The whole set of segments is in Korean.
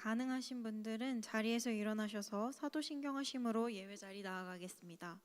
가능하신 분들은 자리에서 일어나셔서 사도신경하심으로 예배자리 나아가겠습니다.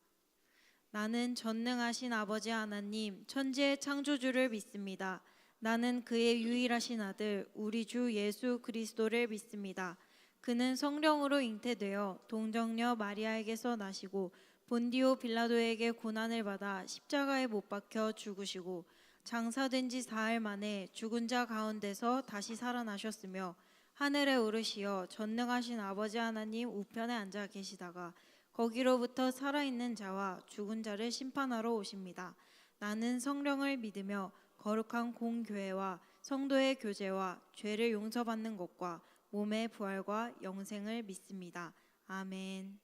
나는 전능하신 아버지 하나님, 천지의 창조주를 믿습니다. 나는 그의 유일하신 아들, 우리 주 예수 그리스도를 믿습니다. 그는 성령으로 잉태되어 동정녀 마리아에게서 나시고 본디오 빌라도에게 고난을 받아 십자가에 못 박혀 죽으시고 장사된 지 사흘 만에 죽은 자 가운데서 다시 살아나셨으며 하늘에 오르시어 전능하신 아버지 하나님 우편에 앉아 계시다가 거기로부터 살아있는 자와 죽은 자를 심판하러 오십니다. 나는 성령을 믿으며 거룩한 공교회와 성도의 교제와 죄를 용서받는 것과 몸의 부활과 영생을 믿습니다. 아멘.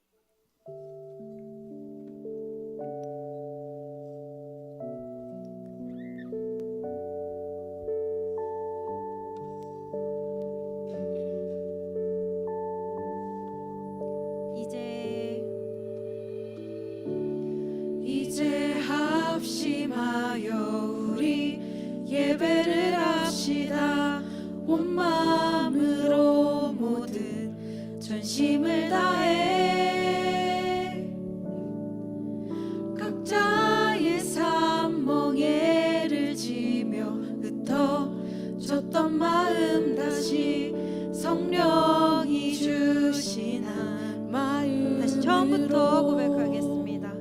이제 합심하여 우리 예배를 합시다. 온 마음으로 모든 전심을 다해 각자의 삶 멍에를 지며 흩어졌던 마음 다시 성령이 주신 한 마음으로 다시 처음부터 고백하겠습니다.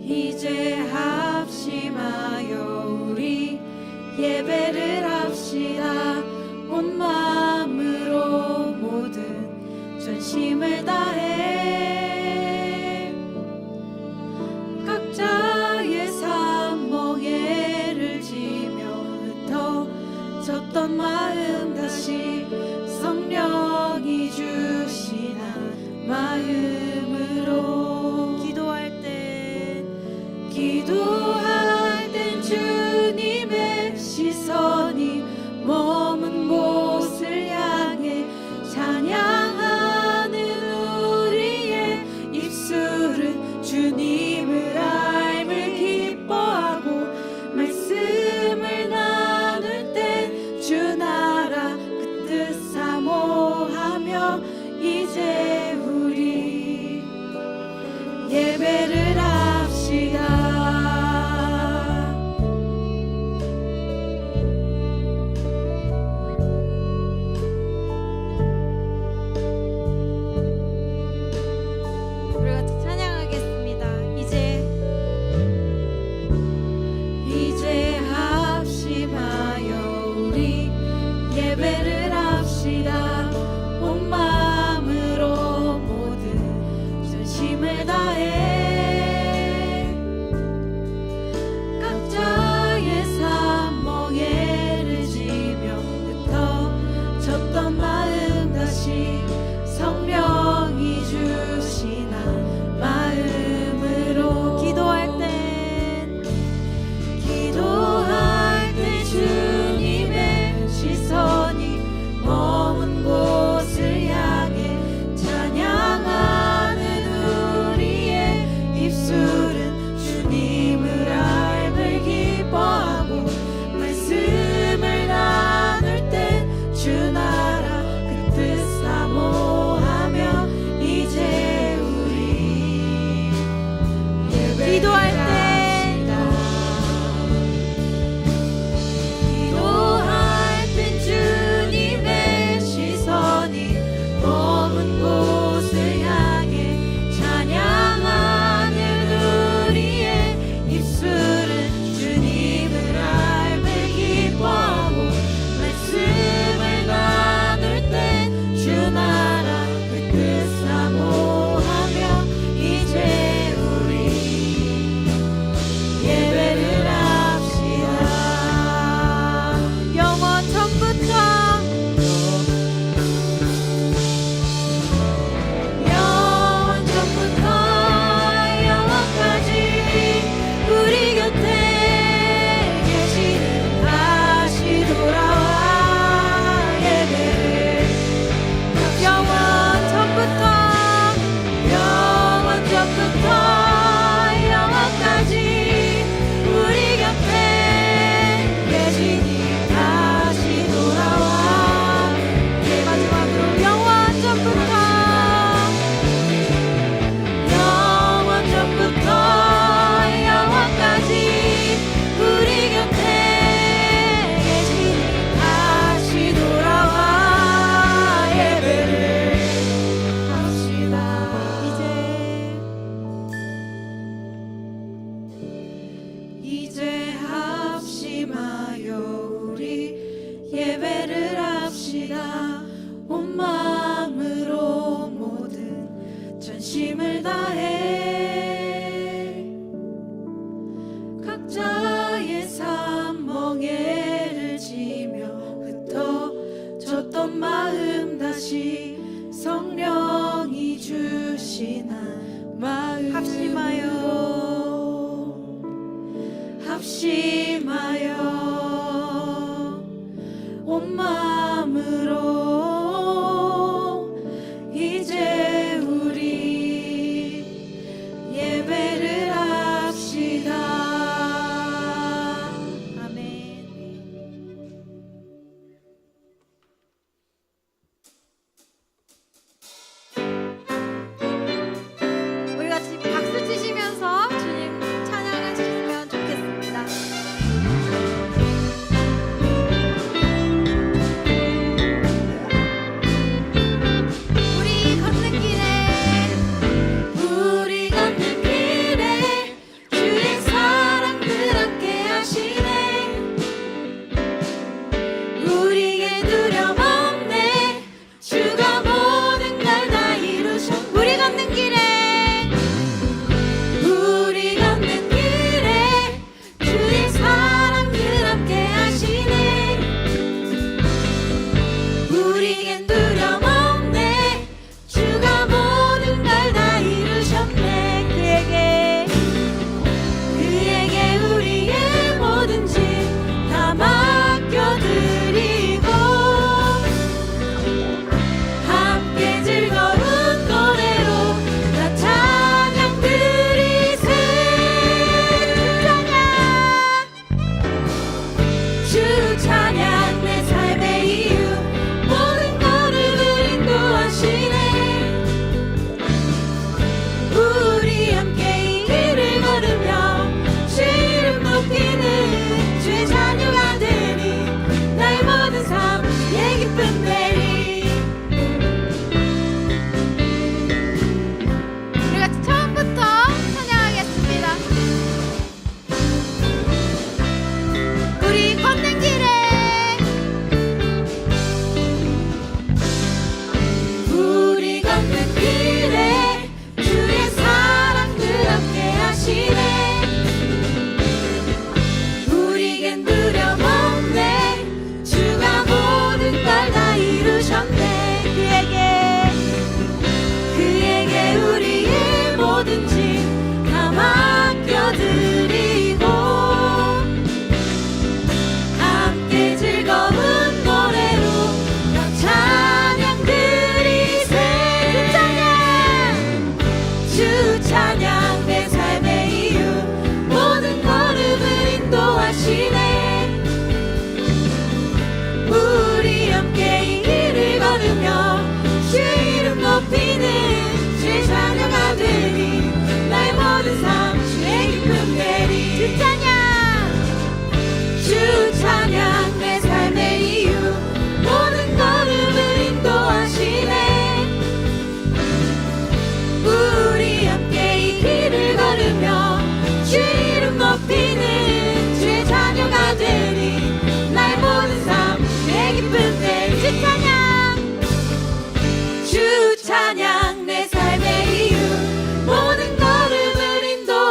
이제 합심하여 우리 예배를 합시다. 온 마음으로 모든 전심을 다해 각자의 삶 멍에를 지며 흩어졌던 마음 다시 성령이 주시는 마음으로 기도할 땐 주님의 시선이 머문 곳을 향해 찬양하는 우리의 입술은 주님을 알을 기뻐하고 말씀을 나눌 땐 주 나라 그 뜻 사모하며 이제 우리 예배를 합시다. 이제 합심하여 우리 예배를 합시다. 온 마음으로 모든 전심을 다해 합심하여 온 마음으로 이제 우리 예배를 합시다. 아멘. 우리 같이 박수 치시면서 주님 찬양하시면 좋겠습니다. 우리 걷는 길에 우리 걷는 길에 주의 사랑들 함께 하시네. 우리의 두려움 없네. 주가 모든 걸 다 이루셨네. 우리 걷는 길에 우리 걷는 길에 주의 사랑들 함께 하시네. 우리엔 두려움 없네. 주가 모든 걸 다 이루셨네. 그에게 우리의 모든 짐 다 맡겨드리고 함께 즐거운 노래로 다 찬양 드리세. 주 찬양 내 삶의 이유 모든 걸음을 인도하시네. 우리 함께 이 길을 걸으며 주 이름 높이는 주의 자녀가 되니 나의 모든 삶 주의 기쁨 되리. 우리 같이 처음부터 찬양하겠습니다. 우리 걷는 길에 우리 걷는 길에 주의 사랑들 함께 하시네. 우리겐 두려움 없네. 주가 모든 걸 다 이루셨네. 그에게 우리의 모든 짐 다 맡겨드리고 함께 즐거운 노래로 다 찬양 드리세. 주 찬양 내 삶의 이유 모든 걸음을 인도하시네. 우리 함께 이 길을 걸으며 주 이름 높이는 주의 자녀가 되니 나의 모든 삶 주의 기쁨 되리. 주 찬양 내 삶의 이유 모든 걸음을 인도하시네. 우리 함께 이 길을 걸으며 주 이름 높이는 주의 자녀가 되니 나의 모든 삶 주의 기쁨 되리. 주 찬양 내 삶의 이유 모든 걸음을 인도하시네.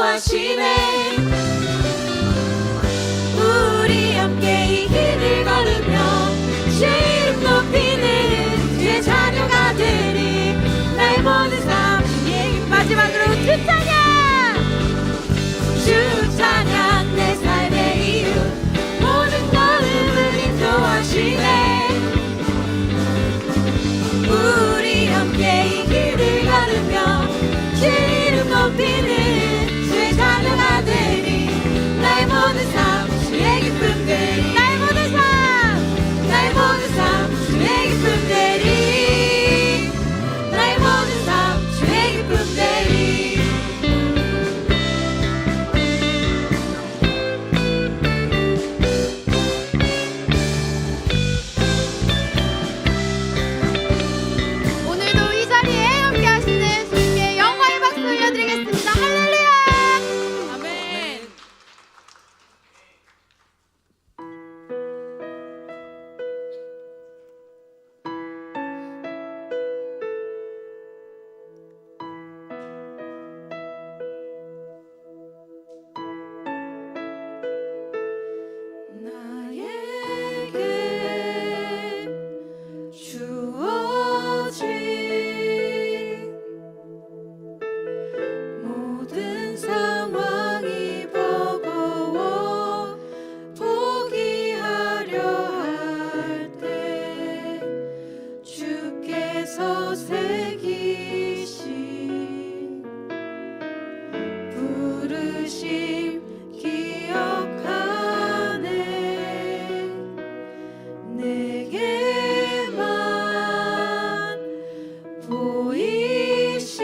부르심 기억하네 내게만 보이신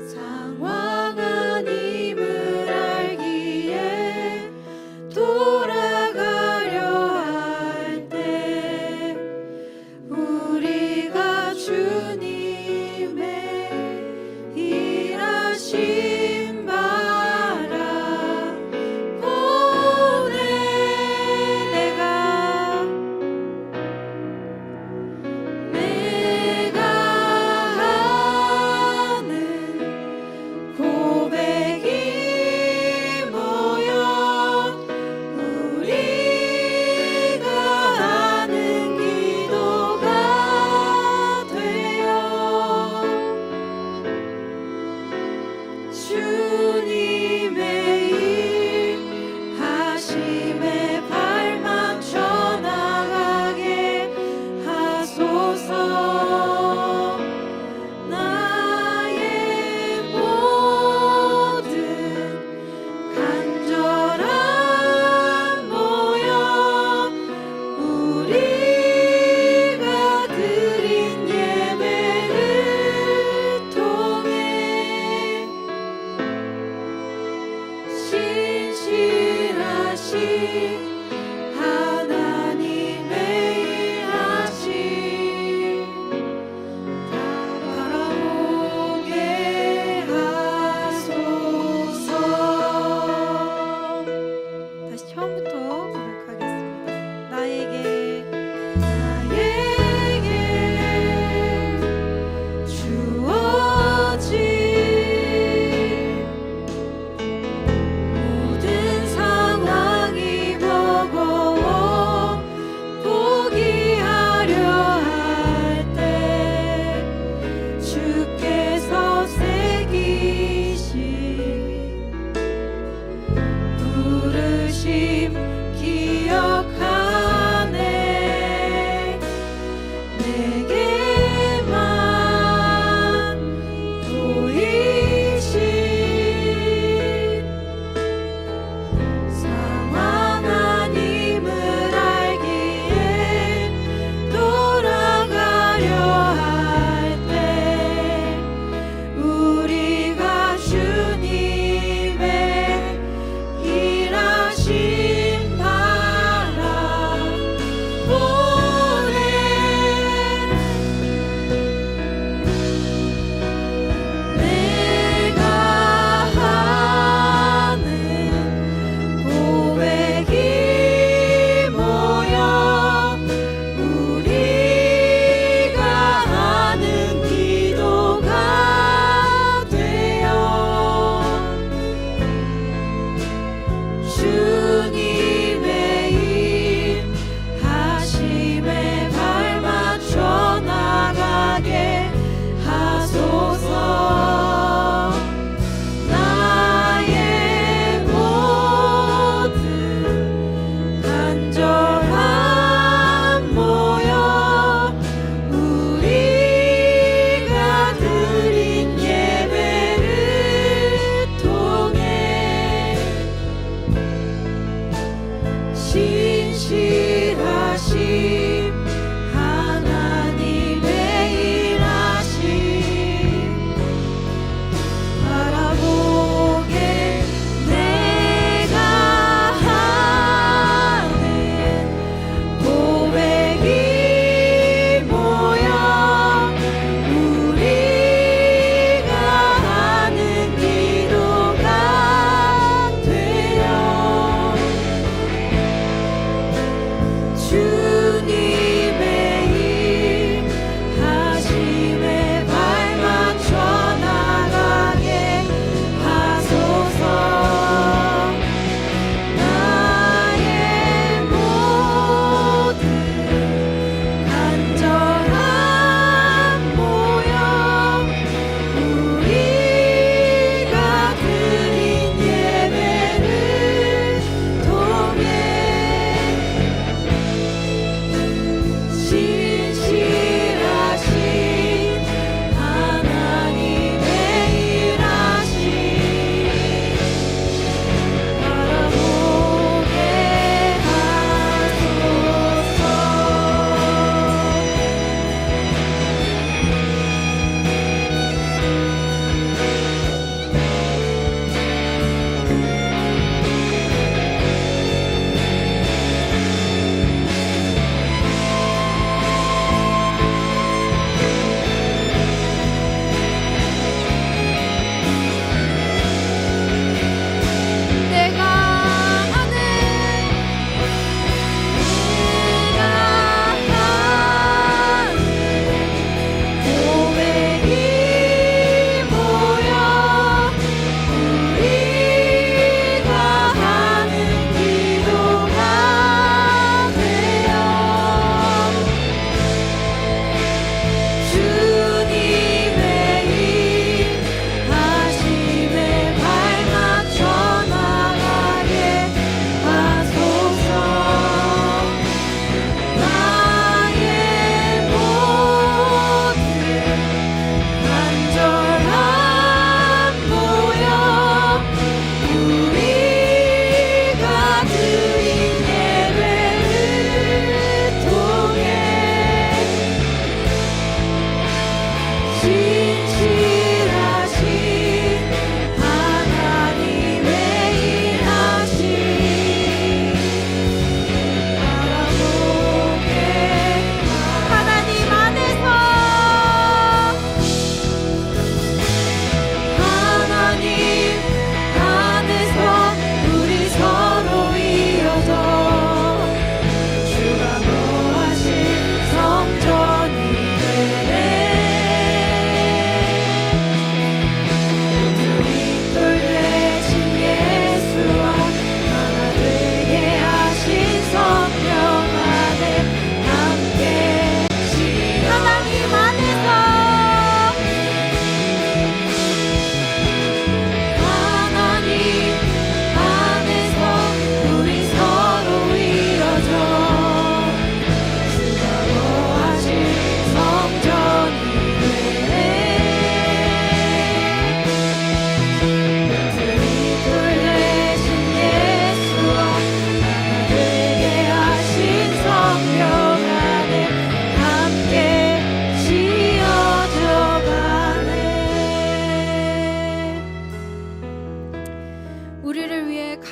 상황 아님을 알기에 돌아가려 할 때 우리가 주님의 일하심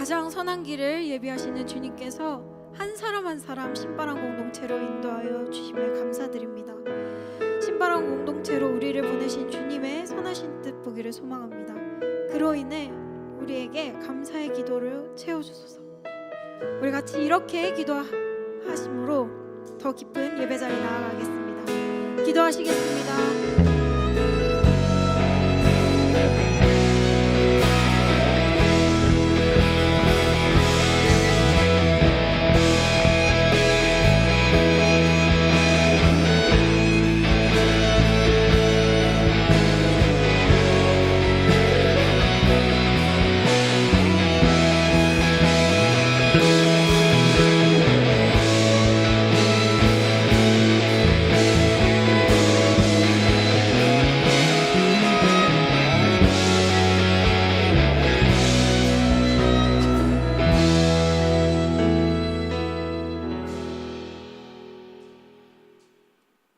가장 선한 길을 예비하시는 주님께서 한 사람 한 사람 신바람 공동체로 인도하여 주심에 감사드립니다. 신바람 공동체로 우리를 보내신 주님의 선하신 뜻 보기를 소망합니다. 그로 인해 우리에게 감사의 기도를 채워주소서. 우리 같이 이렇게 기도하심으로 더 깊은 예배 자리 나아가겠습니다. 기도하시겠습니다.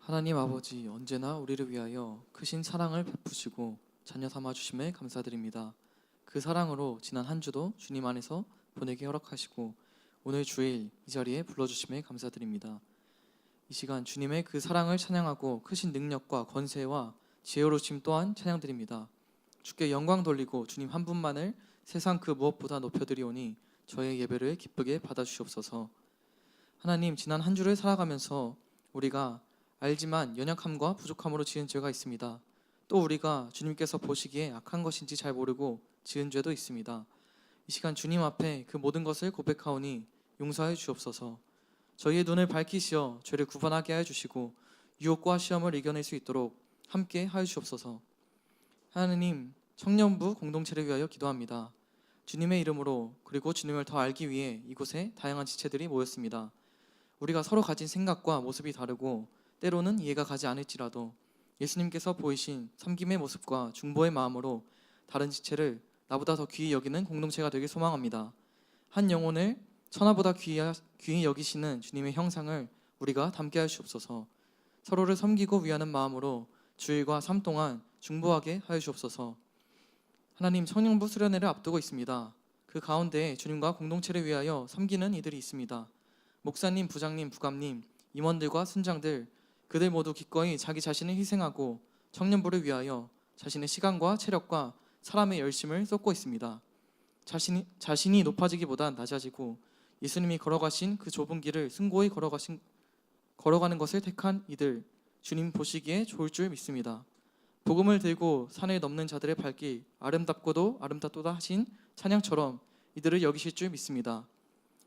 하나님 아버지, 언제나 우리를 위하여 크신 사랑을 베푸시고 자녀 삼아 주심에 감사드립니다. 그 사랑으로 지난 한 주도 주님 안에서 보내게 허락하시고 오늘 주일 이 자리에 불러주심에 감사드립니다. 이 시간 주님의 그 사랑을 찬양하고 크신 능력과 권세와 지혜로우심 또한 찬양드립니다. 주께 영광 돌리고 주님 한 분만을 세상 그 무엇보다 높여드리오니 저의 예배를 기쁘게 받아주시옵소서. 하나님, 지난 한 주를 살아가면서 우리가 알지만 연약함과 부족함으로 지은 죄가 있습니다. 또 우리가 주님께서 보시기에 악한 것인지 잘 모르고 지은 죄도 있습니다. 이 시간 주님 앞에 그 모든 것을 고백하오니 용서하여 주옵소서. 저희의 눈을 밝히시어 죄를 구분하게 하여 주시고 유혹과 시험을 이겨낼 수 있도록 함께 하여 주옵소서. 하나님, 청년부 공동체를 위하여 기도합니다. 주님의 이름으로, 그리고 주님을 더 알기 위해 이곳에 다양한 지체들이 모였습니다. 우리가 서로 가진 생각과 모습이 다르고 때로는 이해가 가지 않을지라도 예수님께서 보이신 섬김의 모습과 중보의 마음으로 다른 지체를 나보다 더 귀히 여기는 공동체가 되길 소망합니다. 한 영혼을 천하보다 귀히 여기시는 주님의 형상을 우리가 담게 하여 주옵소서. 서로를 섬기고 위하는 마음으로 주일과 삶 동안 중보하게 하여 주옵소서. 하나님, 청년부 수련회를 앞두고 있습니다. 그 가운데 주님과 공동체를 위하여 섬기는 이들이 있습니다. 목사님, 부장님, 부감님, 임원들과 순장들, 그들 모두 기꺼이 자기 자신을 희생하고 청년부를 위하여 자신의 시간과 체력과 사람의 열심을 쏟고 있습니다. 자신이 높아지기보단 낮아지고 예수님이 걸어가신 그 좁은 길을 승고히 걸어가는 것을 택한 이들, 주님 보시기에 좋을 줄 믿습니다. 복음을 들고 산을 넘는 자들의 발길, 아름답고도 아름답도다 하신 찬양처럼 이들을 여기실 줄 믿습니다.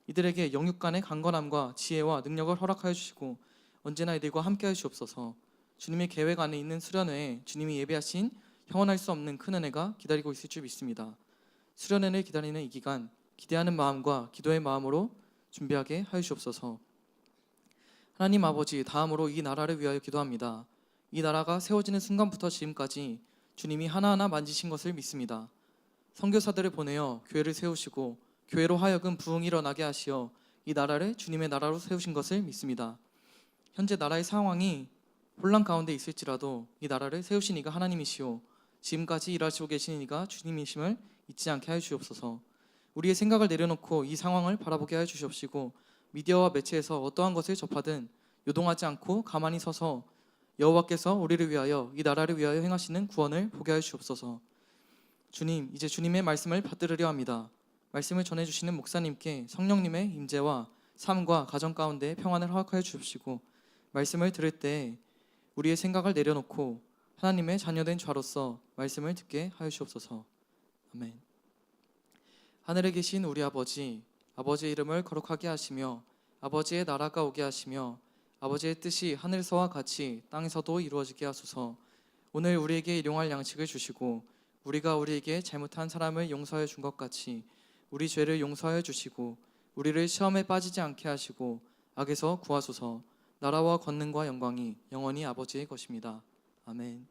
이들에게 영육 간의 강건함과 지혜와 능력을 허락하여 주시고 언제나 이들과 함께 하시옵소서. 주님의 계획 안에 있는 수련회에 주님이 예배하신 형언할 수 없는 큰 은혜가 기다리고 있을 줄 믿습니다. 수련회를 기다리는 이 기간, 기대하는 마음과 기도의 마음으로 준비하게 하여 주옵소서. 하나님 아버지, 다음으로 이 나라를 위하여 기도합니다. 이 나라가 세워지는 순간부터 지금까지 주님이 하나하나 만지신 것을 믿습니다. 선교사들을 보내어 교회를 세우시고 교회로 하여금 부흥이 일어나게 하시어 이 나라를 주님의 나라로 세우신 것을 믿습니다. 현재 나라의 상황이 혼란 가운데 있을지라도 이 나라를 세우신 이가 하나님이시오 지금까지 일하시고 계신 이가 주님이심을 잊지 않게 하여 주옵소서. 우리의 생각을 내려놓고 이 상황을 바라보게 하여 주시옵시고 미디어와 매체에서 어떠한 것을 접하든 요동하지 않고 가만히 서서 여호와께서 우리를 위하여 이 나라를 위하여 행하시는 구원을 보게 하여 주옵소서. 주님, 이제 주님의 말씀을 받들으려 합니다. 말씀을 전해주시는 목사님께 성령님의 임재와 삶과 가정 가운데 평안을 허락하여 주옵시고 말씀을 들을 때 우리의 생각을 내려놓고 하나님의 자녀된 자로서 말씀을 듣게 하여 주옵소서. 아멘. 하늘에 계신 우리 아버지, 아버지의 이름을 거룩하게 하시며 아버지의 나라가 오게 하시며 아버지의 뜻이 하늘에서와 같이 땅에서도 이루어지게 하소서. 오늘 우리에게 일용할 양식을 주시고 우리가 우리에게 잘못한 사람을 용서해 준 것 같이 우리 죄를 용서하여 주시고 우리를 시험에 빠지지 않게 하시고 악에서 구하소서. 나라와 권능과 영광이 영원히 아버지의 것입니다. 아멘.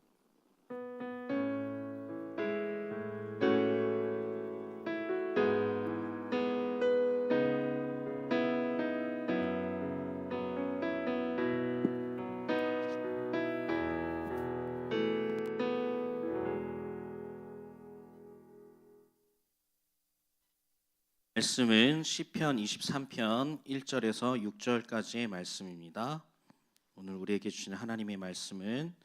말씀은 시편 23편 1절에서 6절까지의 말씀입니다. 오늘 우리에게 주신 하나님의 말씀은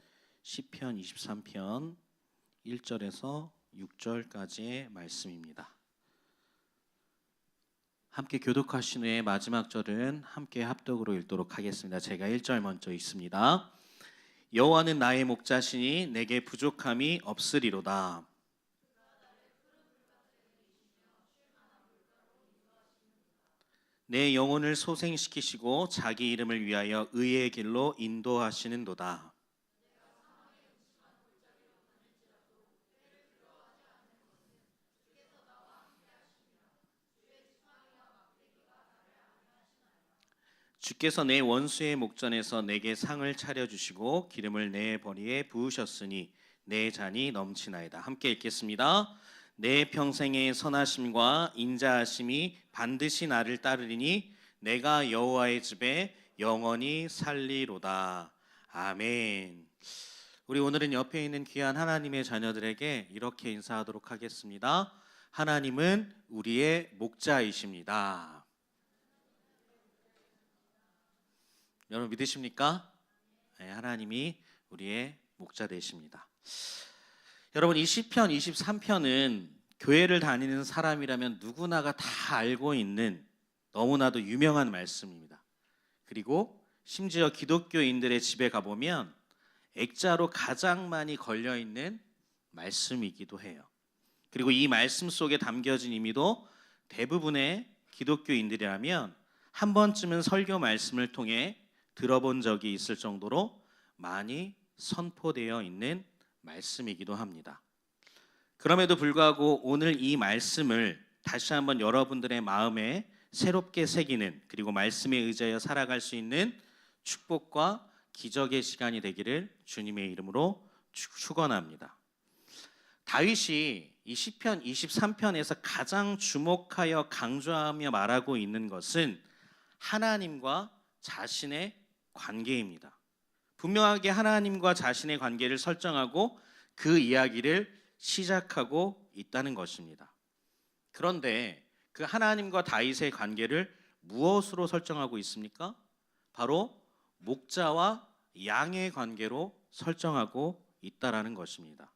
시편 23편 1절에서 6절까지의 말씀입니다. 함께 교독하신 후에 마지막 절은 함께 합독으로 읽도록 하겠습니다. 제가 1절 먼저 읽습니다. 여호와는 나의 목자시니 내게 부족함이 없으리로다. 내 영혼을 소생시키시고 자기 이름을 위하여 의의 길로 인도하시는도다. 주께서 내 원수의 목전에서 내게 상을 차려주시고 기름을 내 머리에 부으셨으니 내 잔이 넘치나이다. 함께 읽겠습니다. 내 평생의 선하심과 인자하심이 반드시 나를 따르리니 내가 여호와의 집에 영원히 살리로다. 아멘. 우리 오늘은 옆에 있는 귀한 하나님의 자녀들에게 이렇게 인사하도록 하겠습니다. 하나님은 우리의 목자이십니다. 여러분 믿으십니까? 네, 하나님이 우리의 목자 되십니다. 여러분 이 시편 23편은 교회를 다니는 사람이라면 누구나가 다 알고 있는 너무나도 유명한 말씀입니다. 그리고 심지어 기독교인들의 집에 가보면 액자로 가장 많이 걸려있는 말씀이기도 해요. 그리고 이 말씀 속에 담겨진 의미도 대부분의 기독교인들이라면 한 번쯤은 설교 말씀을 통해 들어본 적이 있을 정도로 많이 선포되어 있는 말씀이기도 합니다. 그럼에도 불구하고 오늘 이 말씀을 다시 한번 여러분들의 마음에 새롭게 새기는 그리고 말씀에 의지하여 살아갈 수 있는 축복과 기적의 시간이 되기를 주님의 이름으로 축원합니다. 다윗이 이 시편 23편에서 가장 주목하여 강조하며 말하고 있는 것은 하나님과 자신의 관계입니다. 분명하게 하나님과 자신의 관계를 설정하고 그 이야기를 시작하고 있다는 것입니다. 그런데 그 하나님과 다윗의 관계를 무엇으로 설정하고 있습니까? 바로 목자와 양의 관계로 설정하고 있다라는 것입니다.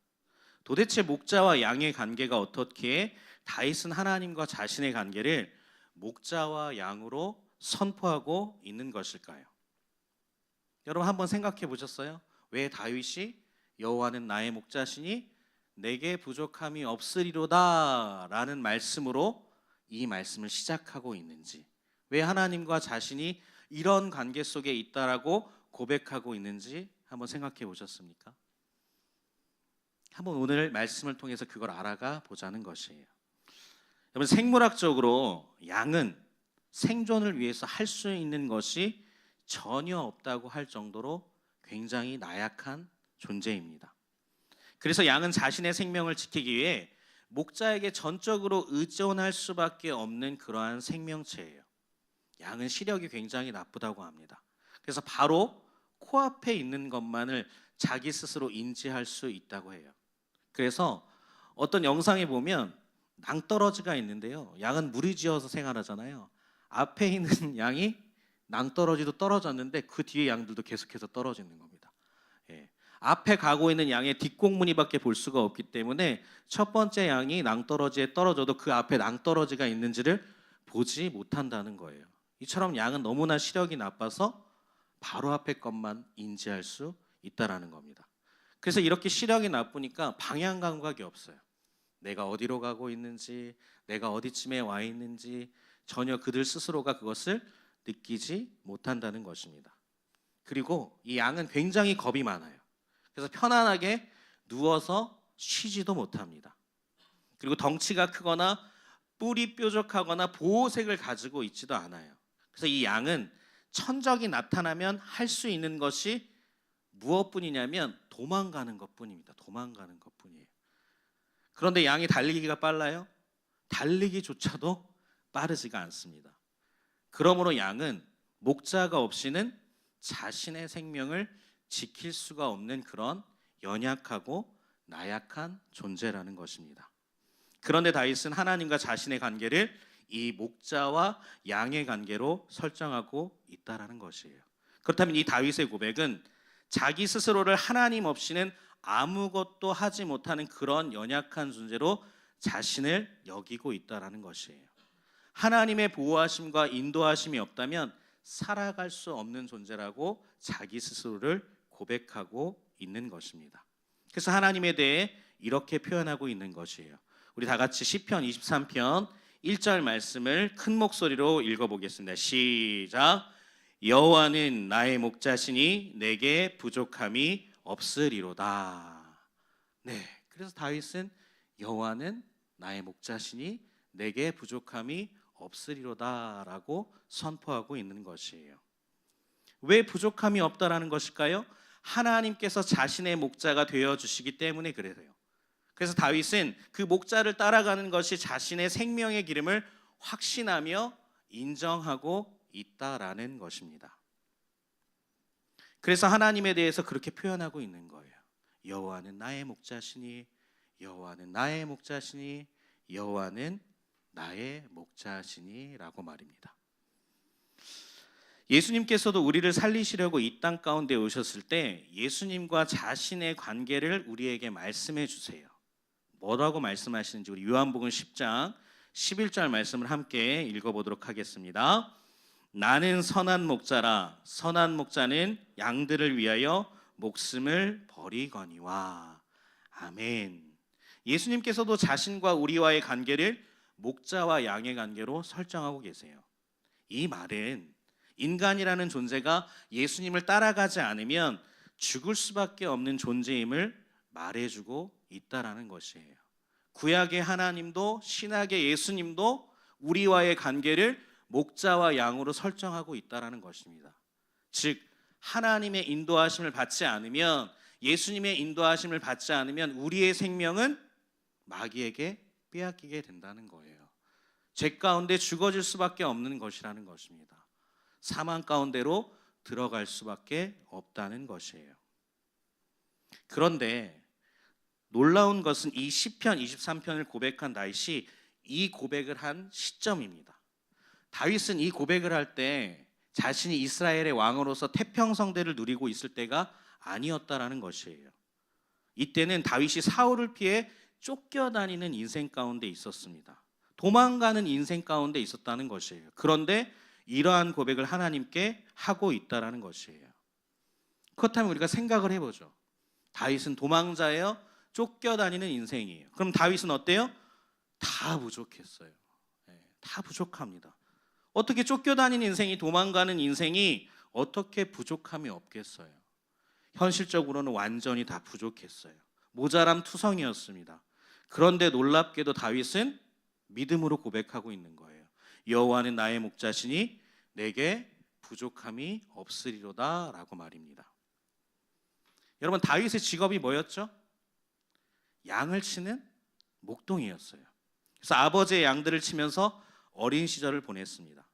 도대체 목자와 양의 관계가 어떻게 다윗은 하나님과 자신의 관계를 목자와 양으로 선포하고 있는 것일까요? 여러분 한번 생각해 보셨어요? 왜 다윗이 여호와는 나의 목자시니 내게 부족함이 없으리로다 라는 말씀으로 이 말씀을 시작하고 있는지, 왜 하나님과 자신이 이런 관계 속에 있다라고 고백하고 있는지 한번 생각해 보셨습니까? 한번 오늘 말씀을 통해서 그걸 알아가 보자는 것이에요. 여러분 생물학적으로 양은 생존을 위해서 할 수 있는 것이 전혀 없다고 할 정도로 굉장히 나약한 존재입니다. 그래서 양은 자신의 생명을 지키기 위해 목자에게 전적으로 의존할 수밖에 없는 그러한 생명체예요. 양은 시력이 굉장히 나쁘다고 합니다. 그래서 바로 코앞에 있는 것만을 자기 스스로 인지할 수 있다고 해요. 그래서 어떤 영상에 보면 낭떠러지가 있는데요. 양은 무리지어서 생활하잖아요. 앞에 있는 양이 낭떠러지도 떨어졌는데 그 뒤에 양들도 계속해서 떨어지는 겁니다. 앞에 가고 있는 양의 뒷공무니밖에 볼 수가 없기 때문에 첫 번째 양이 낭떠러지에 떨어져도 그 앞에 낭떠러지가 있는지를 보지 못한다는 거예요. 이처럼 양은 너무나 시력이 나빠서 바로 앞에 것만 인지할 수 있다라는 겁니다. 그래서 이렇게 시력이 나쁘니까 방향 감각이 없어요. 내가 어디로 가고 있는지, 내가 어디쯤에 와 있는지 전혀 그들 스스로가 그것을 느끼지 못한다는 것입니다. 그리고 이 양은 굉장히 겁이 많아요. 그래서 편안하게 누워서 쉬지도 못합니다. 그리고 덩치가 크거나 뿔이 뾰족하거나 보호색을 가지고 있지도 않아요. 그래서 이 양은 천적이 나타나면 할 수 있는 것이 무엇뿐이냐면 도망가는 것뿐입니다. 도망가는 것뿐이에요. 그런데 양이 달리기가 빨라요? 달리기조차도 빠르지가 않습니다. 그러므로 양은 목자가 없이는 자신의 생명을 지킬 수가 없는 그런 연약하고 나약한 존재라는 것입니다. 그런데 다윗은 하나님과 자신의 관계를 이 목자와 양의 관계로 설정하고 있다라는 것이에요. 그렇다면 이 다윗의 고백은 자기 스스로를 하나님 없이는 아무것도 하지 못하는 그런 연약한 존재로 자신을 여기고 있다라는 것이에요. 하나님의 보호하심과 인도하심이 없다면 살아갈 수 없는 존재라고 자기 스스로를 고백하고 있는 것입니다. 그래서 하나님에 대해 이렇게 표현하고 있는 것이에요. 우리 다 같이 시편 23편 1절 말씀을 큰 목소리로 읽어보겠습니다. 시작. 여호와는 나의 목자시니 내게 부족함이 없으리로다. 네, 그래서 다윗은 여호와는 나의 목자시니 내게 부족함이 없으리로다라고 선포하고 있는 것이에요. 왜 부족함이 없다라는 것일까요? 하나님께서 자신의 목자가 되어 주시기 때문에 그래요. 그래서 다윗은 그 목자를 따라가는 것이 자신의 생명의 기름을 확신하며 인정하고 있다라는 것입니다. 그래서 하나님에 대해서 그렇게 표현하고 있는 거예요. 여호와는 나의 목자시니, 여호와는 나의 목자시니, 여호와는 나의 목자시니라고 말입니다. 예수님께서도 우리를 살리시려고 이 땅 가운데 오셨을 때 예수님과 자신의 관계를 우리에게 말씀해 주세요. 뭐라고 말씀하시는지 우리 요한복음 10장 11절 말씀을 함께 읽어보도록 하겠습니다. 나는 선한 목자라. 선한 목자는 양들을 위하여 목숨을 버리거니와. 아멘. 예수님께서도 자신과 우리와의 관계를 목자와 양의 관계로 설정하고 계세요. 이 말은 인간이라는 존재가 예수님을 따라가지 않으면 죽을 수밖에 없는 존재임을 말해주고 있다라는 것이에요. 구약의 하나님도 신약의 예수님도 우리와의 관계를 목자와 양으로 설정하고 있다라는 것입니다. 즉 하나님의 인도하심을 받지 않으면, 예수님의 인도하심을 받지 않으면 우리의 생명은 마귀에게 빼앗기게 된다는 거예요. 죄 가운데 죽어질 수밖에 없는 것이라는 것입니다. 사망 가운데로 들어갈 수밖에 없다는 것이에요. 그런데 놀라운 것은 이 시편 23편을 고백한 다윗이 이 고백을 한 시점입니다. 다윗은 이 고백을 할 때 자신이 이스라엘의 왕으로서 태평성대를 누리고 있을 때가 아니었다라는 것이에요. 이때는 다윗이 사울을 피해 쫓겨다니는 인생 가운데 있었습니다. 도망가는 인생 가운데 있었다는 것이에요. 그런데 이러한 고백을 하나님께 하고 있다라는 것이에요. 그렇다면 우리가 생각을 해보죠. 다윗은 도망자예요? 쫓겨다니는 인생이에요. 그럼 다윗은 어때요? 다 부족했어요. 다 부족합니다. 어떻게 쫓겨다니는 인생이, 도망가는 인생이 어떻게 부족함이 없겠어요? 현실적으로는 완전히 다 부족했어요. 모자람 투성이었습니다. 그런데 놀랍게도 다윗은 믿음으로 고백하고 있는 거예요. 여호와는 나의 목자시니 내게 부족함이 없으리로다 라고 말입니다. 여러분, 다윗의 직업이 뭐였죠? 양을 치는 목동이었어요. 그래서 아버지의 양들을 치면서 어린 시절을 보냈습니다.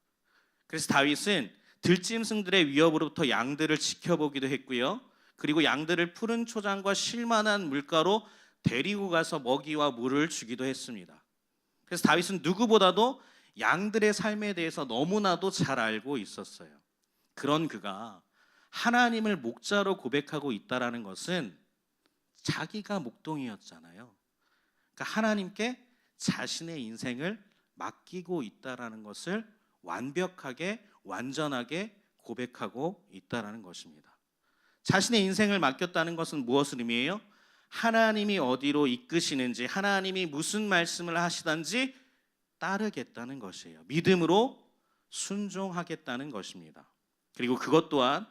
그래서 다윗은 들짐승들의 위협으로부터 양들을 지켜보기도 했고요. 그리고 양들을 푸른 초장과 쉴만한 물가로 데리고 가서 먹이와 물을 주기도 했습니다. 그래서 다윗은 누구보다도 양들의 삶에 대해서 너무나도 잘 알고 있었어요. 그런 그가 하나님을 목자로 고백하고 있다라는 것은 자기가 목동이었잖아요. 그러니까 하나님께 자신의 인생을 맡기고 있다라는 것을 완벽하게, 완전하게 고백하고 있다라는 것입니다. 자신의 인생을 맡겼다는 것은 무엇을 의미해요? 하나님이 어디로 이끄시는지, 하나님이 무슨 말씀을 하시든지 따르겠다는 것이에요. 믿음으로 순종하겠다는 것입니다. 그리고 그것 또한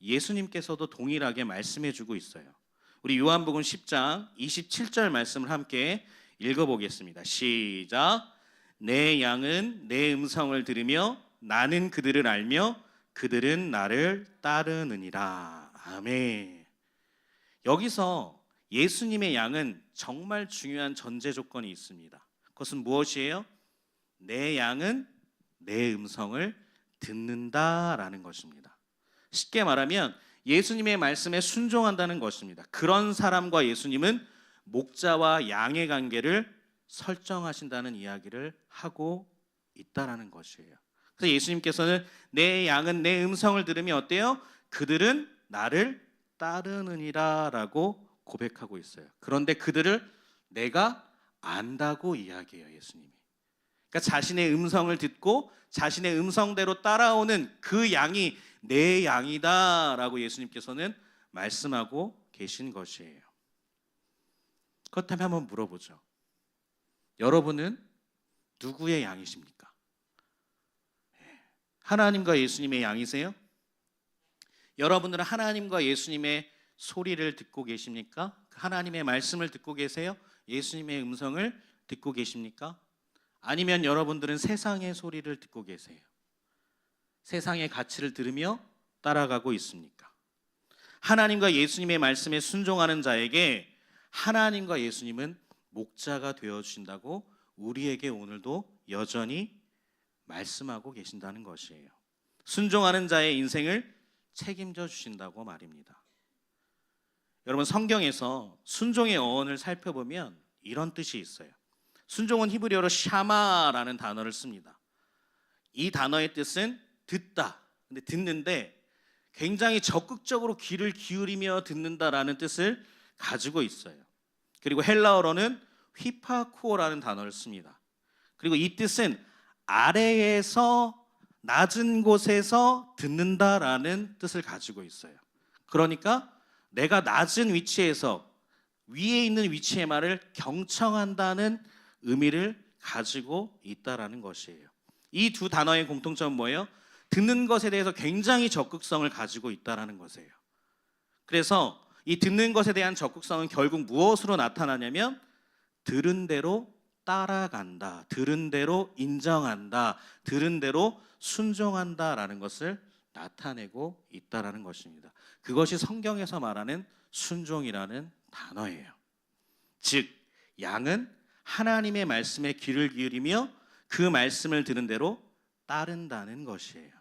예수님께서도 동일하게 말씀해 주고 있어요. 우리 요한복음 10장 27절 말씀을 함께 읽어보겠습니다. 시작. 내 양은 내 음성을 들으며 나는 그들을 알며 그들은 나를 따르느니라. 아멘. 여기서 예수님의 양은 정말 중요한 전제 조건이 있습니다. 그것은 무엇이에요? 내 양은 내 음성을 듣는다라는 것입니다. 쉽게 말하면 예수님의 말씀에 순종한다는 것입니다. 그런 사람과 예수님은 목자와 양의 관계를 설정하신다는 이야기를 하고 있다라는 것이에요. 그래서 예수님께서는 내 양은 내 음성을 들으면 어때요? 그들은 나를 따르느니라라고 고백하고 있어요. 그런데 그들을 내가 안다고 이야기해요, 예수님이. 그러니까 자신의 음성을 듣고 자신의 음성대로 따라오는 그 양이 내 양이다라고 예수님께서는 말씀하고 계신 것이에요. 그렇다면 한번 물어보죠. 여러분은 누구의 양이십니까? 하나님과 예수님의 양이세요? 여러분들은 하나님과 예수님의 소리를 듣고 계십니까? 하나님의 말씀을 듣고 계세요? 예수님의 음성을 듣고 계십니까? 아니면 여러분들은 세상의 소리를 듣고 계세요? 세상의 가치를 들으며 따라가고 있습니까? 하나님과 예수님의 말씀에 순종하는 자에게 하나님과 예수님은 목자가 되어주신다고 우리에게 오늘도 여전히 말씀하고 계신다는 것이에요. 순종하는 자의 인생을 책임져 주신다고 말입니다. 여러분, 성경에서 순종의 어원을 살펴보면 이런 뜻이 있어요. 순종은 히브리어로 샤마라는 단어를 씁니다. 이 단어의 뜻은 듣다. 근데 듣는데 굉장히 적극적으로 귀를 기울이며 듣는다라는 뜻을 가지고 있어요. 그리고 헬라어로는 휘파쿠오라는 단어를 씁니다. 그리고 이 뜻은 아래에서 낮은 곳에서 듣는다라는 뜻을 가지고 있어요. 그러니까 내가 낮은 위치에서 위에 있는 위치의 말을 경청한다는 의미를 가지고 있다라는 것이에요. 이 두 단어의 공통점은 뭐예요? 듣는 것에 대해서 굉장히 적극성을 가지고 있다라는 것이에요. 그래서 이 듣는 것에 대한 적극성은 결국 무엇으로 나타나냐면 들은 대로 따라간다, 들은 대로 인정한다, 들은 대로 순종한다라는 것을 나타내고 있다라는 것입니다. 그것이 성경에서 말하는 순종이라는 단어예요. 즉, 양은 하나님의 말씀에 귀를 기울이며 그 말씀을 들은 대로 따른다는 것이에요.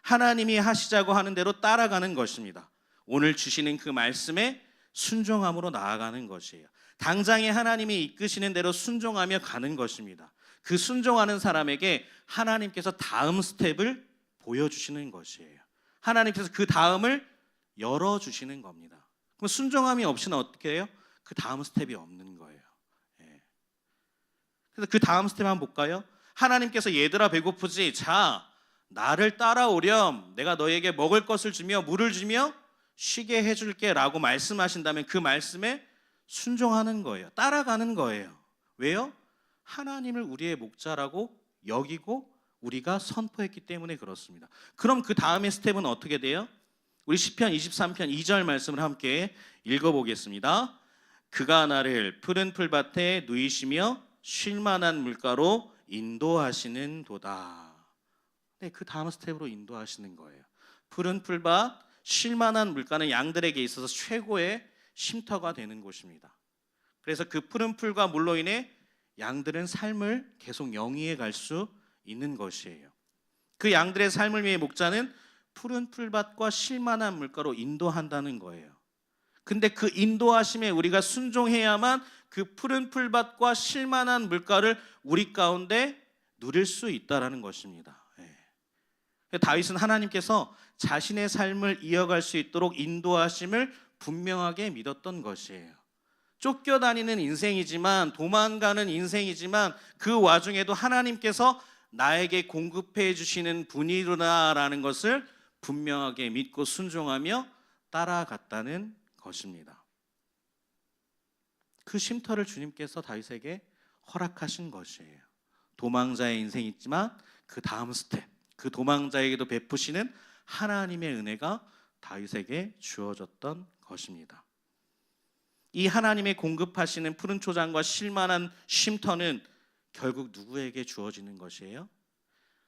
하나님이 하시자고 하는 대로 따라가는 것입니다. 오늘 주시는 그 말씀에 순종함으로 나아가는 것이에요. 당장에 하나님이 이끄시는 대로 순종하며 가는 것입니다. 그 순종하는 사람에게 하나님께서 다음 스텝을 보여주시는 것이에요. 하나님께서 그 다음을 열어주시는 겁니다. 그럼 순종함이 없이는 어떻게 해요? 그 다음 스텝이 없는 거예요. 그래서 그 다음 스텝 한번 볼까요? 하나님께서 얘들아 배고프지? 자, 나를 따라오렴. 내가 너에게 먹을 것을 주며 물을 주며 쉬게 해줄게 라고 말씀하신다면 그 말씀에 순종하는 거예요. 따라가는 거예요. 왜요? 하나님을 우리의 목자라고 여기고 우리가 선포했기 때문에 그렇습니다. 그럼 그 다음의 스텝은 어떻게 돼요? 우리 시편 23편 2절 말씀을 함께 읽어보겠습니다. 그가 나를 푸른 풀밭에 누이시며 쉴만한 물가로 인도하시는 도다. 네, 그 다음 스텝으로 인도하시는 거예요. 푸른 풀밭, 쉴만한 물가는 양들에게 있어서 최고의 쉼터가 되는 곳입니다. 그래서 그 푸른 풀과 물로 인해 양들은 삶을 계속 영위해 갈 수 있는 것이에요. 그 양들의 삶을 위해 목자는 푸른 풀밭과 쉴만한 물가로 인도한다는 거예요. 근데 그 인도하심에 우리가 순종해야만 그 푸른 풀밭과 쉴만한 물가를 우리 가운데 누릴 수 있다라는 것입니다. 다윗은 하나님께서 자신의 삶을 이어갈 수 있도록 인도하심을 분명하게 믿었던 것이에요. 쫓겨다니는 인생이지만, 도망가는 인생이지만 그 와중에도 하나님께서 나에게 공급해 주시는 분이구나라는 것을 분명하게 믿고 순종하며 따라갔다는 것입니다. 그 쉼터를 주님께서 다윗에게 허락하신 것이에요. 도망자의 인생이 있지만 그 다음 스텝, 그 도망자에게도 베푸시는 하나님의 은혜가 다윗에게 주어졌던 것입니다. 이 하나님의 공급하시는 푸른 초장과 쉴만한 쉼터는 결국 누구에게 주어지는 것이에요?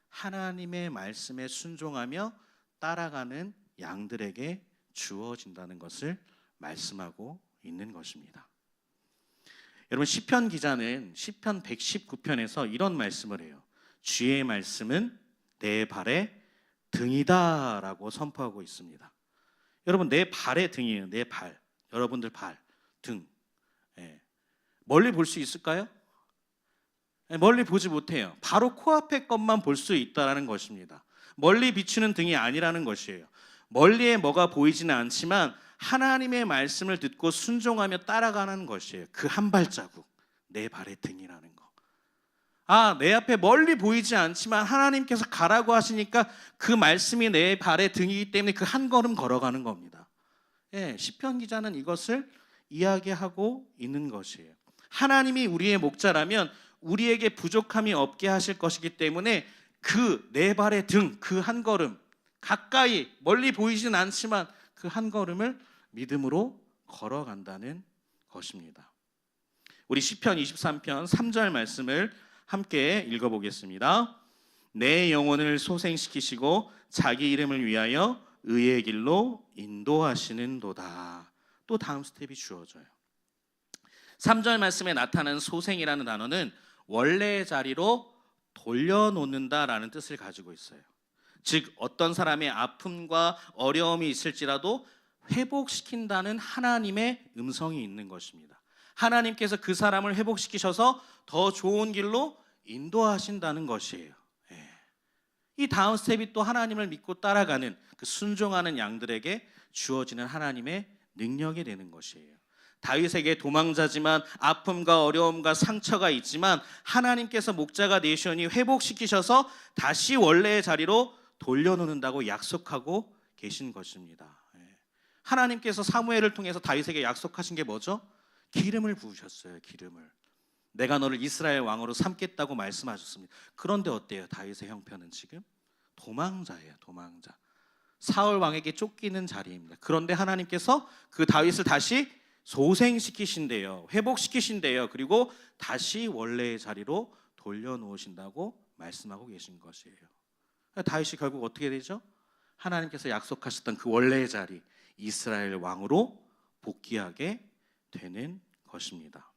하나님의 말씀에 순종하며 따라가는 양들에게 주어진다는 것을 말씀하고 있는 것입니다. 여러분, 시편 기자는 시편 119편에서 이런 말씀을 해요. 주의 말씀은 내 발의 등이다라고 선포하고 있습니다. 여러분, 내 발의 등이에요. 내 발, 여러분들 발, 등. 멀리 볼 수 있을까요? 멀리 보지 못해요. 바로 코앞의 것만 볼 수 있다라는 것입니다. 멀리 비추는 등이 아니라는 것이에요. 멀리에 뭐가 보이지는 않지만 하나님의 말씀을 듣고 순종하며 따라가는 것이에요. 그 한 발자국, 내 발의 등이라는 거. 내 앞에 멀리 보이지 않지만 하나님께서 가라고 하시니까 그 말씀이 내 발의 등이기 때문에 그 한 걸음 걸어가는 겁니다. 시편 기자는 이것을 이야기하고 있는 것이에요. 하나님이 우리의 목자라면 우리에게 부족함이 없게 하실 것이기 때문에 그 내 발의 등, 그 한 걸음, 가까이 멀리 보이진 않지만 그 한 걸음을 믿음으로 걸어간다는 것입니다. 우리 시편 23편 3절 말씀을 함께 읽어보겠습니다. 내 영혼을 소생시키시고 자기 이름을 위하여 의의 길로 인도하시는도다. 또 다음 스텝이 주어져요. 3절 말씀에 나타나는 소생이라는 단어는 원래의 자리로 돌려놓는다라는 뜻을 가지고 있어요. 즉 어떤 사람의 아픔과 어려움이 있을지라도 회복시킨다는 하나님의 음성이 있는 것입니다. 하나님께서 그 사람을 회복시키셔서 더 좋은 길로 인도하신다는 것이에요. 이 다음 스텝이 또 하나님을 믿고 따라가는 그 순종하는 양들에게 주어지는 하나님의 능력이 되는 것이에요. 다윗에게 도망자지만 아픔과 어려움과 상처가 있지만 하나님께서 목자가 되시니 회복시키셔서 다시 원래의 자리로 돌려놓는다고 약속하고 계신 것입니다. 하나님께서 사무엘을 통해서 다윗에게 약속하신 게 뭐죠? 기름을 부으셨어요. 기름을. 내가 너를 이스라엘 왕으로 삼겠다고 말씀하셨습니다. 그런데 어때요? 다윗의 형편은 지금 도망자예요. 도망자. 사울 왕에게 쫓기는 자리입니다. 그런데 하나님께서 그 다윗을 다시 소생시키신대요. 회복시키신대요. 그리고 다시 원래의 자리로 돌려놓으신다고 말씀하고 계신 것이에요. 다윗이 결국 어떻게 되죠? 하나님께서 약속하셨던 그 원래의 자리, 이스라엘 왕으로 복귀하게 되는 것입니다.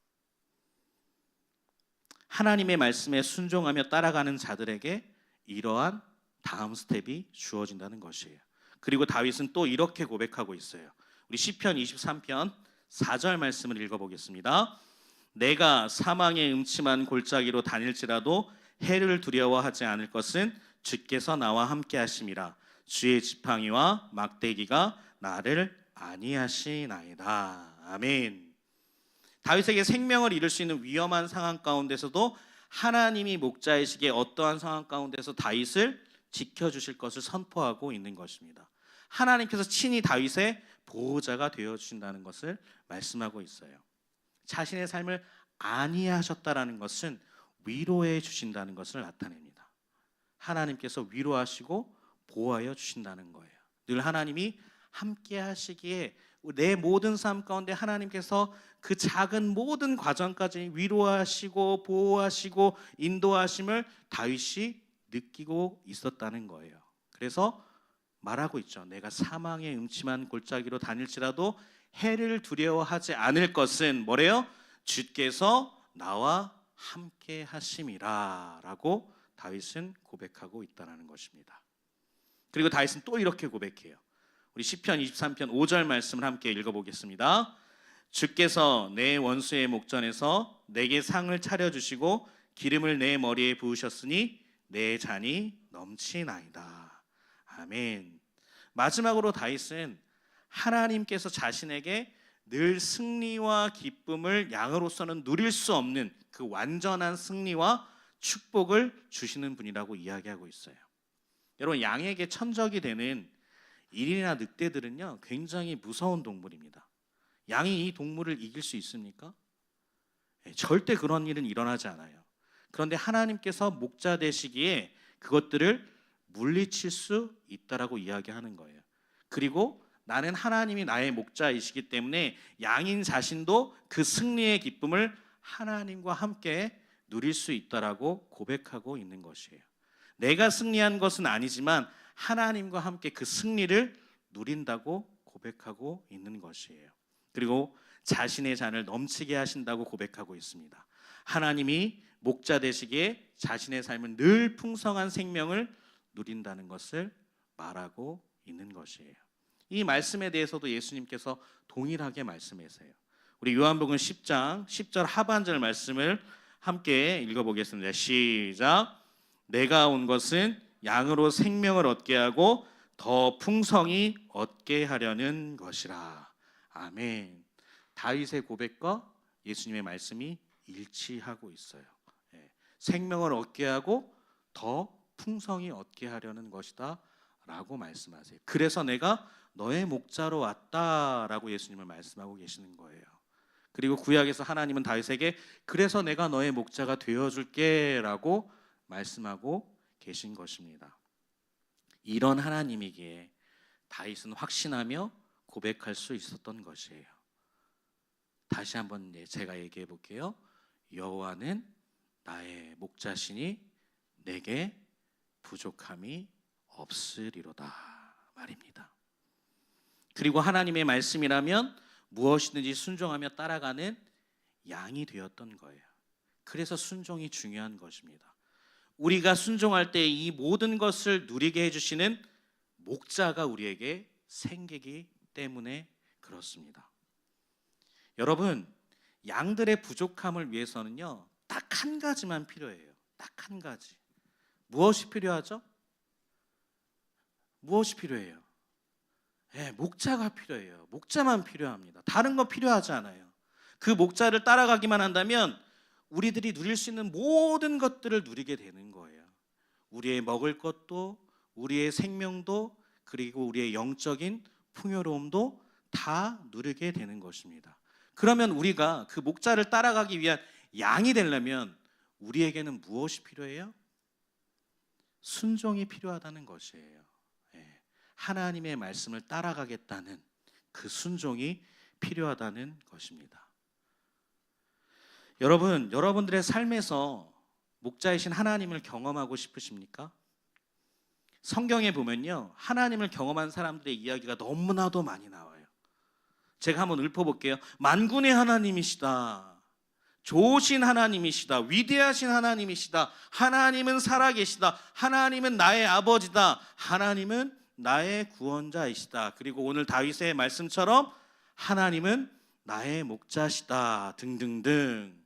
하나님의 말씀에 순종하며 따라가는 자들에게 이러한 다음 스텝이 주어진다는 것이에요. 그리고 다윗은 또 이렇게 고백하고 있어요. 우리 시편 23편 4절 말씀을 읽어보겠습니다. 내가 사망의 음침한 골짜기로 다닐지라도 해를 두려워하지 않을 것은 주께서 나와 함께 하심이라. 주의 지팡이와 막대기가 나를 안위하시나이다. 아멘. 다윗에게 생명을 잃을 수 있는 위험한 상황 가운데서도 하나님이 목자이시기에 어떠한 상황 가운데서 다윗을 지켜주실 것을 선포하고 있는 것입니다. 하나님께서 친히 다윗의 보호자가 되어주신다는 것을 말씀하고 있어요. 자신의 삶을 안위하셨다라는 것은 위로해 주신다는 것을 나타냅니다. 하나님께서 위로하시고 보호하여 주신다는 거예요. 늘 하나님이 함께 하시기에 내 모든 삶 가운데 하나님께서 그 작은 모든 과정까지 위로하시고 보호하시고 인도하심을 다윗이 느끼고 있었다는 거예요. 그래서 말하고 있죠. 내가 사망의 음침한 골짜기로 다닐지라도 해를 두려워하지 않을 것은 뭐래요? 주께서 나와 함께 하심이라 라고 다윗은 고백하고 있다는 것입니다. 그리고 다윗은 또 이렇게 고백해요. 우리 시편 23편 5절 말씀을 함께 읽어보겠습니다. 주께서 내 원수의 목전에서 내게 상을 차려주시고 기름을 내 머리에 부으셨으니 내 잔이 넘치나이다. 아멘. 마지막으로 다윗은 하나님께서 자신에게 늘 승리와 기쁨을 양으로서는 누릴 수 없는 그 완전한 승리와 축복을 주시는 분이라고 이야기하고 있어요. 여러분, 양에게 천적이 되는 일이나 늑대들은요 굉장히 무서운 동물입니다. 양이 이 동물을 이길 수 있습니까? 절대 그런 일은 일어나지 않아요. 그런데 하나님께서 목자 되시기에 그것들을 물리칠 수 있다라고 이야기하는 거예요. 그리고 나는 하나님이 나의 목자이시기 때문에 양인 자신도 그 승리의 기쁨을 하나님과 함께 누릴 수 있다라고 고백하고 있는 것이에요. 내가 승리한 것은 아니지만 하나님과 함께 그 승리를 누린다고 고백하고 있는 것이에요. 그리고 자신의 잔을 넘치게 하신다고 고백하고 있습니다. 하나님이 목자 되시기에 자신의 삶은 늘 풍성한 생명을 누린다는 것을 말하고 있는 것이에요. 이 말씀에 대해서도 예수님께서 동일하게 말씀하세요. 우리 요한복음 10장 10절 하반절 말씀을 함께 읽어보겠습니다. 시작. 내가 온 것은 양으로 생명을 얻게 하고 더 풍성히 얻게 하려는 것이라. 아멘. 다윗의 고백과 예수님의 말씀이 일치하고 있어요. 생명을 얻게 하고 더 풍성히 얻게 하려는 것이다 라고 말씀하세요. 그래서 내가 너의 목자로 왔다라고 예수님을 말씀하고 계시는 거예요. 그리고 구약에서 하나님은 다윗에게 그래서 내가 너의 목자가 되어줄게 라고 말씀하고 계신 것입니다. 이런 하나님이기에 다윗은 확신하며 고백할 수 있었던 것이에요. 다시 한번 제가 얘기해 볼게요. 여호와는 나의 목자시니 내게 부족함이 없으리로다 말입니다. 그리고 하나님의 말씀이라면 무엇이든지 순종하며 따라가는 양이 되었던 거예요. 그래서 순종이 중요한 것입니다. 우리가 순종할 때 이 모든 것을 누리게 해주시는 목자가 우리에게 생기기 때문에 그렇습니다. 여러분, 양들의 부족함을 위해서는요, 딱 한 가지만 필요해요. 딱 한 가지. 무엇이 필요하죠? 무엇이 필요해요? 목자가 필요해요. 목자만 필요합니다. 다른 거 필요하지 않아요. 그 목자를 따라가기만 한다면 우리들이 누릴 수 있는 모든 것들을 누리게 되는 거예요. 우리의 먹을 것도, 우리의 생명도, 그리고 우리의 영적인 풍요로움도 다 누리게 되는 것입니다. 그러면 우리가 그 목자를 따라가기 위한 양이 되려면 우리에게는 무엇이 필요해요? 순종이 필요하다는 것이에요. 하나님의 말씀을 따라가겠다는 그 순종이 필요하다는 것입니다. 여러분, 여러분들의 삶에서 목자이신 하나님을 경험하고 싶으십니까? 성경에 보면요, 하나님을 경험한 사람들의 이야기가 너무나도 많이 나와요. 제가 한번 읊어볼게요. 만군의 하나님이시다. 좋으신 하나님이시다. 위대하신 하나님이시다. 하나님은 살아계시다. 하나님은 나의 아버지다. 하나님은 나의 구원자이시다. 그리고 오늘 다윗의 말씀처럼 하나님은 나의 목자시다. 등등등.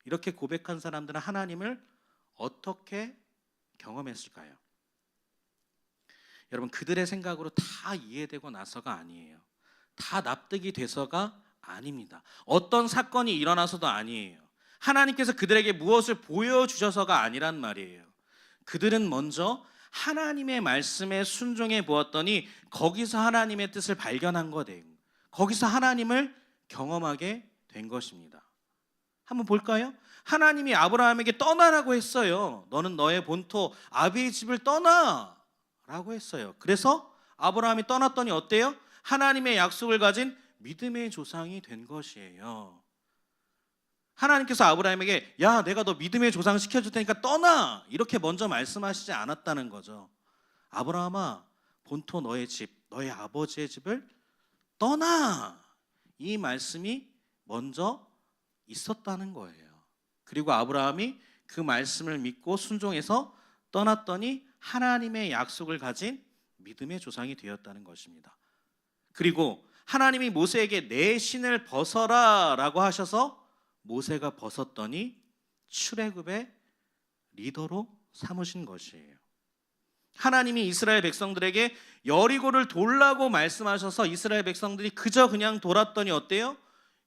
이렇게 고백한 사람들은 하나님을 어떻게 경험했을까요? 여러분, 그들의 생각으로 다 이해되고 나서가 아니에요. 다 납득이 돼서가 아닙니다. 어떤 사건이 일어나서도 아니에요. 하나님께서 그들에게 무엇을 보여주셔서가 아니란 말이에요. 그들은 먼저 하나님의 말씀에 순종해 보았더니 거기서 하나님의 뜻을 발견한 거예요. 거기서 하나님을 경험하게 된 것입니다. 한번 볼까요? 하나님이 아브라함에게 떠나라고 했어요. 너는 너의 본토 아비의 집을 떠나라고 했어요. 그래서 아브라함이 떠났더니 어때요? 하나님의 약속을 가진 믿음의 조상이 된 것이에요. 하나님께서 아브라함에게 야, 내가 너 믿음의 조상 시켜줄 테니까 떠나, 이렇게 먼저 말씀하시지 않았다는 거죠. 아브라함아, 본토 너의 집, 너의 아버지의 집을 떠나, 이 말씀이 먼저 있었다는 거예요. 그리고 아브라함이 그 말씀을 믿고 순종해서 떠났더니 하나님의 약속을 가진 믿음의 조상이 되었다는 것입니다. 그리고 하나님이 모세에게 내 신을 벗어라 라고 하셔서 모세가 벗었더니 출애굽의 리더로 삼으신 것이에요. 하나님이 이스라엘 백성들에게 여리고를 돌라고 말씀하셔서 이스라엘 백성들이 그저 그냥 돌았더니 어때요?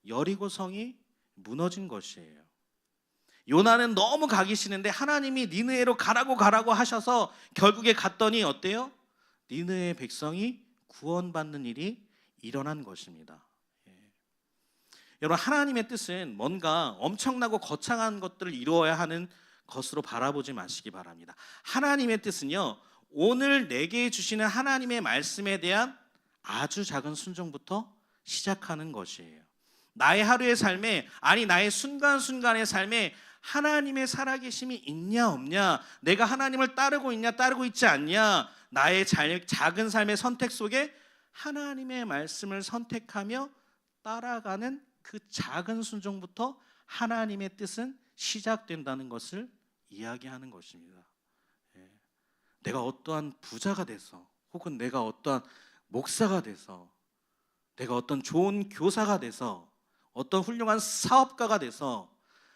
여리고 성이 무너진 것이에요. 요나는 너무 가기 싫은데 하나님이 니느웨로 가라고 하셔서 결국에 갔더니 어때요? 니느웨 백성이 구원받는 일이 일어난 것입니다. 여러분, 하나님의 뜻은 뭔가 엄청나고 거창한 것들을 이루어야 하는 것으로 바라보지 마시기 바랍니다. 하나님의 뜻은요, 오늘 내게 주시는 하나님의 말씀에 대한 아주 작은 순종부터 시작하는 것이에요. 나의 하루의 삶에, 아니 나의 순간순간의 삶에 하나님의 살아계심이 있냐 없냐, 내가 하나님을 따르고 있냐 따르고 있지 않냐, 나의 작은 삶의 선택 속에 하나님의 말씀을 선택하며 따라가는 그 작은 순종부터 하나님의 뜻은 시작된다는 것을 이야기하는 것입니다. 내가 어떠한 부자가 돼서, 혹은 내가 어떠한 목사가 돼서, 내가 어떤 좋은 교사가 돼서, 어떤 훌륭한 사업가가 돼서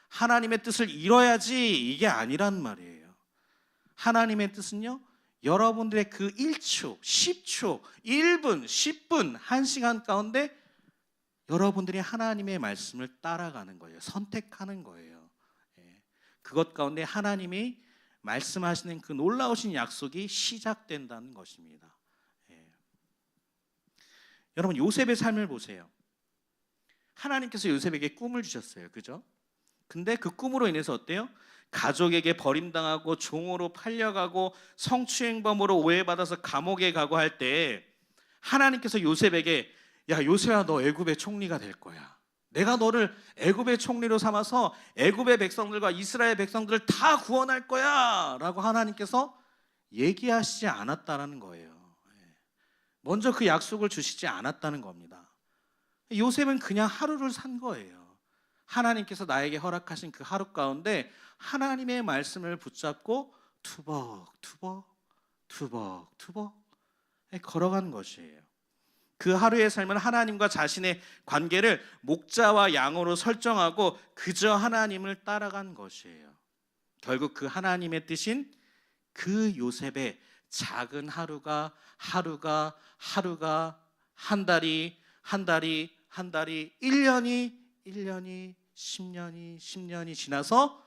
하나님의 뜻을 이뤄야지 이게 아니란 말이에요. 하나님의 뜻은요, 여러분들의 그 1초, 10초, 1분, 10분, 1시간 가운데 여러분들이 하나님의 말씀을 따라가는 거예요. 선택하는 거예요. 그것 가운데 하나님이 말씀하시는 그 놀라우신 약속이 시작된다는 것입니다. 여러분, 요셉의 삶을 보세요. 하나님께서 요셉에게 꿈을 주셨어요. 그죠? 근데 그 꿈으로 인해서 어때요? 가족에게 버림당하고 종으로 팔려가고 성추행범으로 오해받아서 감옥에 가고 할 때 하나님께서 요셉에게 야, 요셉아, 너 애굽의 총리가 될 거야. 내가 너를 애굽의 총리로 삼아서 애굽의 백성들과 이스라엘 백성들을 다 구원할 거야 라고 하나님께서 얘기하시지 않았다는 거예요. 먼저 그 약속을 주시지 않았다는 겁니다. 요셉은 그냥 하루를 산 거예요. 하나님께서 나에게 허락하신 그 하루 가운데 하나님의 말씀을 붙잡고 투벅투벅 걸어간 것이에요. 그 하루의 삶은 하나님과 자신의 관계를 목자와 양으로 설정하고 그저 하나님을 따라간 것이에요. 결국 그 하나님의 뜻인 그 요셉의 작은 하루가 한 달이 1년이 10년이 지나서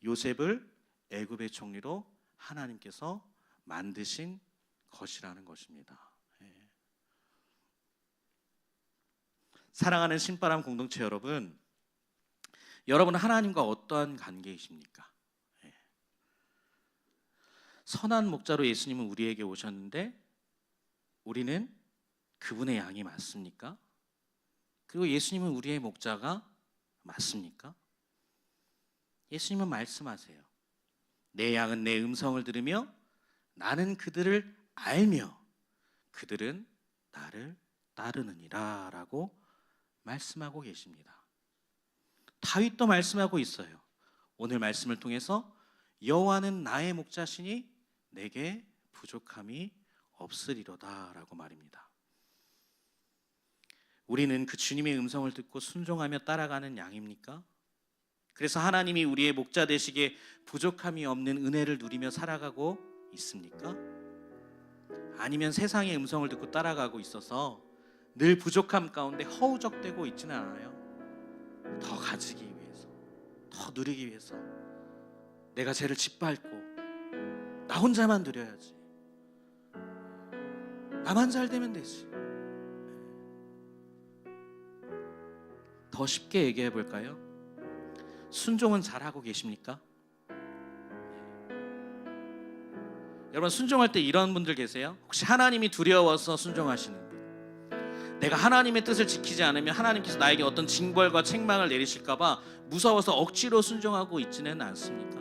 요셉을 애굽의 총리로 하나님께서 만드신 것이라는 것입니다. 사랑하는 신바람 공동체 여러분, 여러분은 하나님과 어떠한 관계이십니까? 선한 목자로 예수님은 우리에게 오셨는데 우리는 그분의 양이 맞습니까? 그리고 예수님은 우리의 목자가 맞습니까? 예수님은 말씀하세요. 내 양은 내 음성을 들으며 나는 그들을 알며 그들은 나를 따르느니라 라고 말씀하고 계십니다. 다윗도 말씀하고 있어요. 오늘 말씀을 통해서 여호와는 나의 목자시니 내게 부족함이 없으리로다 라고 말입니다. 우리는 그 주님의 음성을 듣고 순종하며 따라가는 양입니까? 그래서 하나님이 우리의 목자 되시기에 부족함이 없는 은혜를 누리며 살아가고 있습니까? 아니면 세상의 음성을 듣고 따라가고 있어서 늘 부족함 가운데 허우적대고 있지는 않아요? 더 가지기 위해서, 더 누리기 위해서 내가 죄를 짓밟고 나 혼자만 누려야지, 나만 잘 되면 되지. 더 쉽게 얘기해 볼까요? 순종은 잘하고 계십니까? 여러분, 순종할 때 이런 분들 계세요? 혹시 하나님이 두려워서 순종하시는 분, 내가 하나님의 뜻을 지키지 않으면 하나님께서 나에게 어떤 징벌과 책망을 내리실까 봐 무서워서 억지로 순종하고 있지는 않습니까?